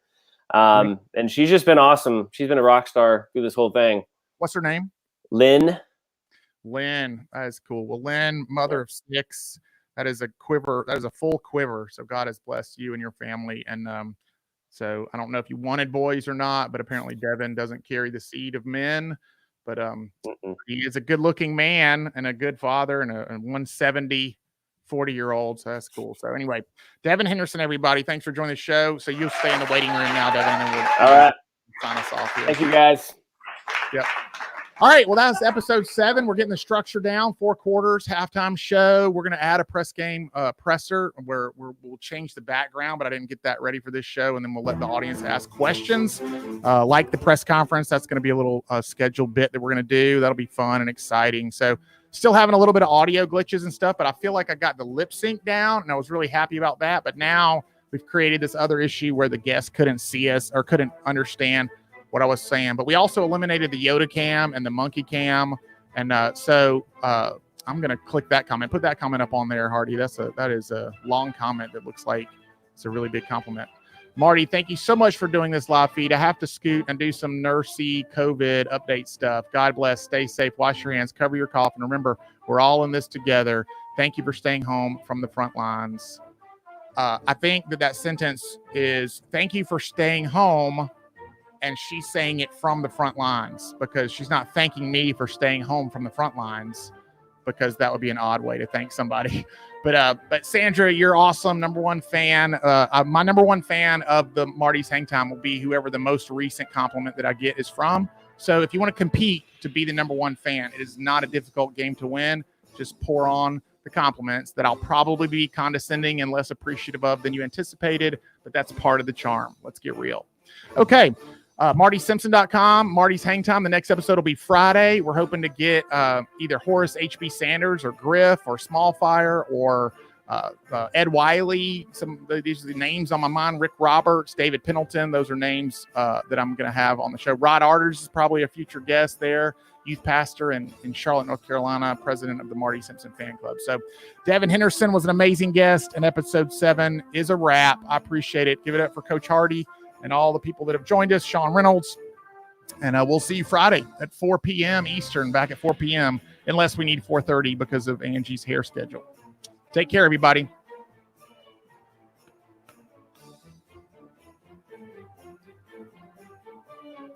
And she's just been awesome. She's been a rock star through this whole thing. What's her name? Lynn. That is cool. Well, Lynn, mother of 6, that is a quiver. That is a full quiver. So God has blessed you and your family. And So I don't know if you wanted boys or not, but apparently Devin doesn't carry the seed of men. But he is a good-looking man and a good father and a 170 40-year-old. So that's cool. So anyway, Devin Henderson, everybody, thanks for joining the show. So you'll stay in the waiting room now, Devin, and we'll all right. Sign us off here. Thank you, guys. Yep. All right. Well, that's episode 7. We're getting the structure down. 4 quarters, halftime show. We're going to add a press game presser where we'll change the background, but I didn't get that ready for this show. And then we'll let the audience ask questions. Like the press conference, that's going to be a little scheduled bit that we're going to do. That'll be fun and exciting. So still having a little bit of audio glitches and stuff, but I feel like I got the lip sync down and I was really happy about that. But now we've created this other issue where the guests couldn't see us or couldn't understand what I was saying. But we also eliminated the Yoda cam and the monkey cam. And so I'm going to click that comment. Put that comment up on there, Hardy. That is a long comment that looks like it's a really big compliment. Marty, thank you so much for doing this live feed. I have to scoot and do some nursey COVID update stuff. God bless. Stay safe. Wash your hands. Cover your cough. And remember, we're all in this together. Thank you for staying home from the front lines. I think that sentence is thank you for staying home. And she's saying it from the front lines because she's not thanking me for staying home from the front lines because that would be an odd way to thank somebody. But Sandra, you're awesome. Number one fan. My number one fan of the Marty's Hang Time will be whoever the most recent compliment that I get is from. So if you want to compete to be the number one fan, it is not a difficult game to win. Just pour on the compliments that I'll probably be condescending and less appreciative of than you anticipated, but that's part of the charm. Let's get real. Okay. MartySimpson.com, Marty's Hang Time. The next episode will be Friday. We're hoping to get either Horace H.B. Sanders or Griff or Smallfire or Ed Wiley. These are the names on my mind. Rick Roberts, David Pendleton. Those are names that I'm going to have on the show. Rod Arters is probably a future guest there. Youth pastor in Charlotte, North Carolina, president of the Marty Simpson fan club. So Devin Henderson was an amazing guest, and episode 7 is a wrap. I appreciate it. Give it up for Coach Hardy and all the people that have joined us, Sean Reynolds. And we'll see you Friday at 4 p.m. Eastern, back at 4 p.m., unless we need 4:30 because of Angie's hair schedule. Take care, everybody.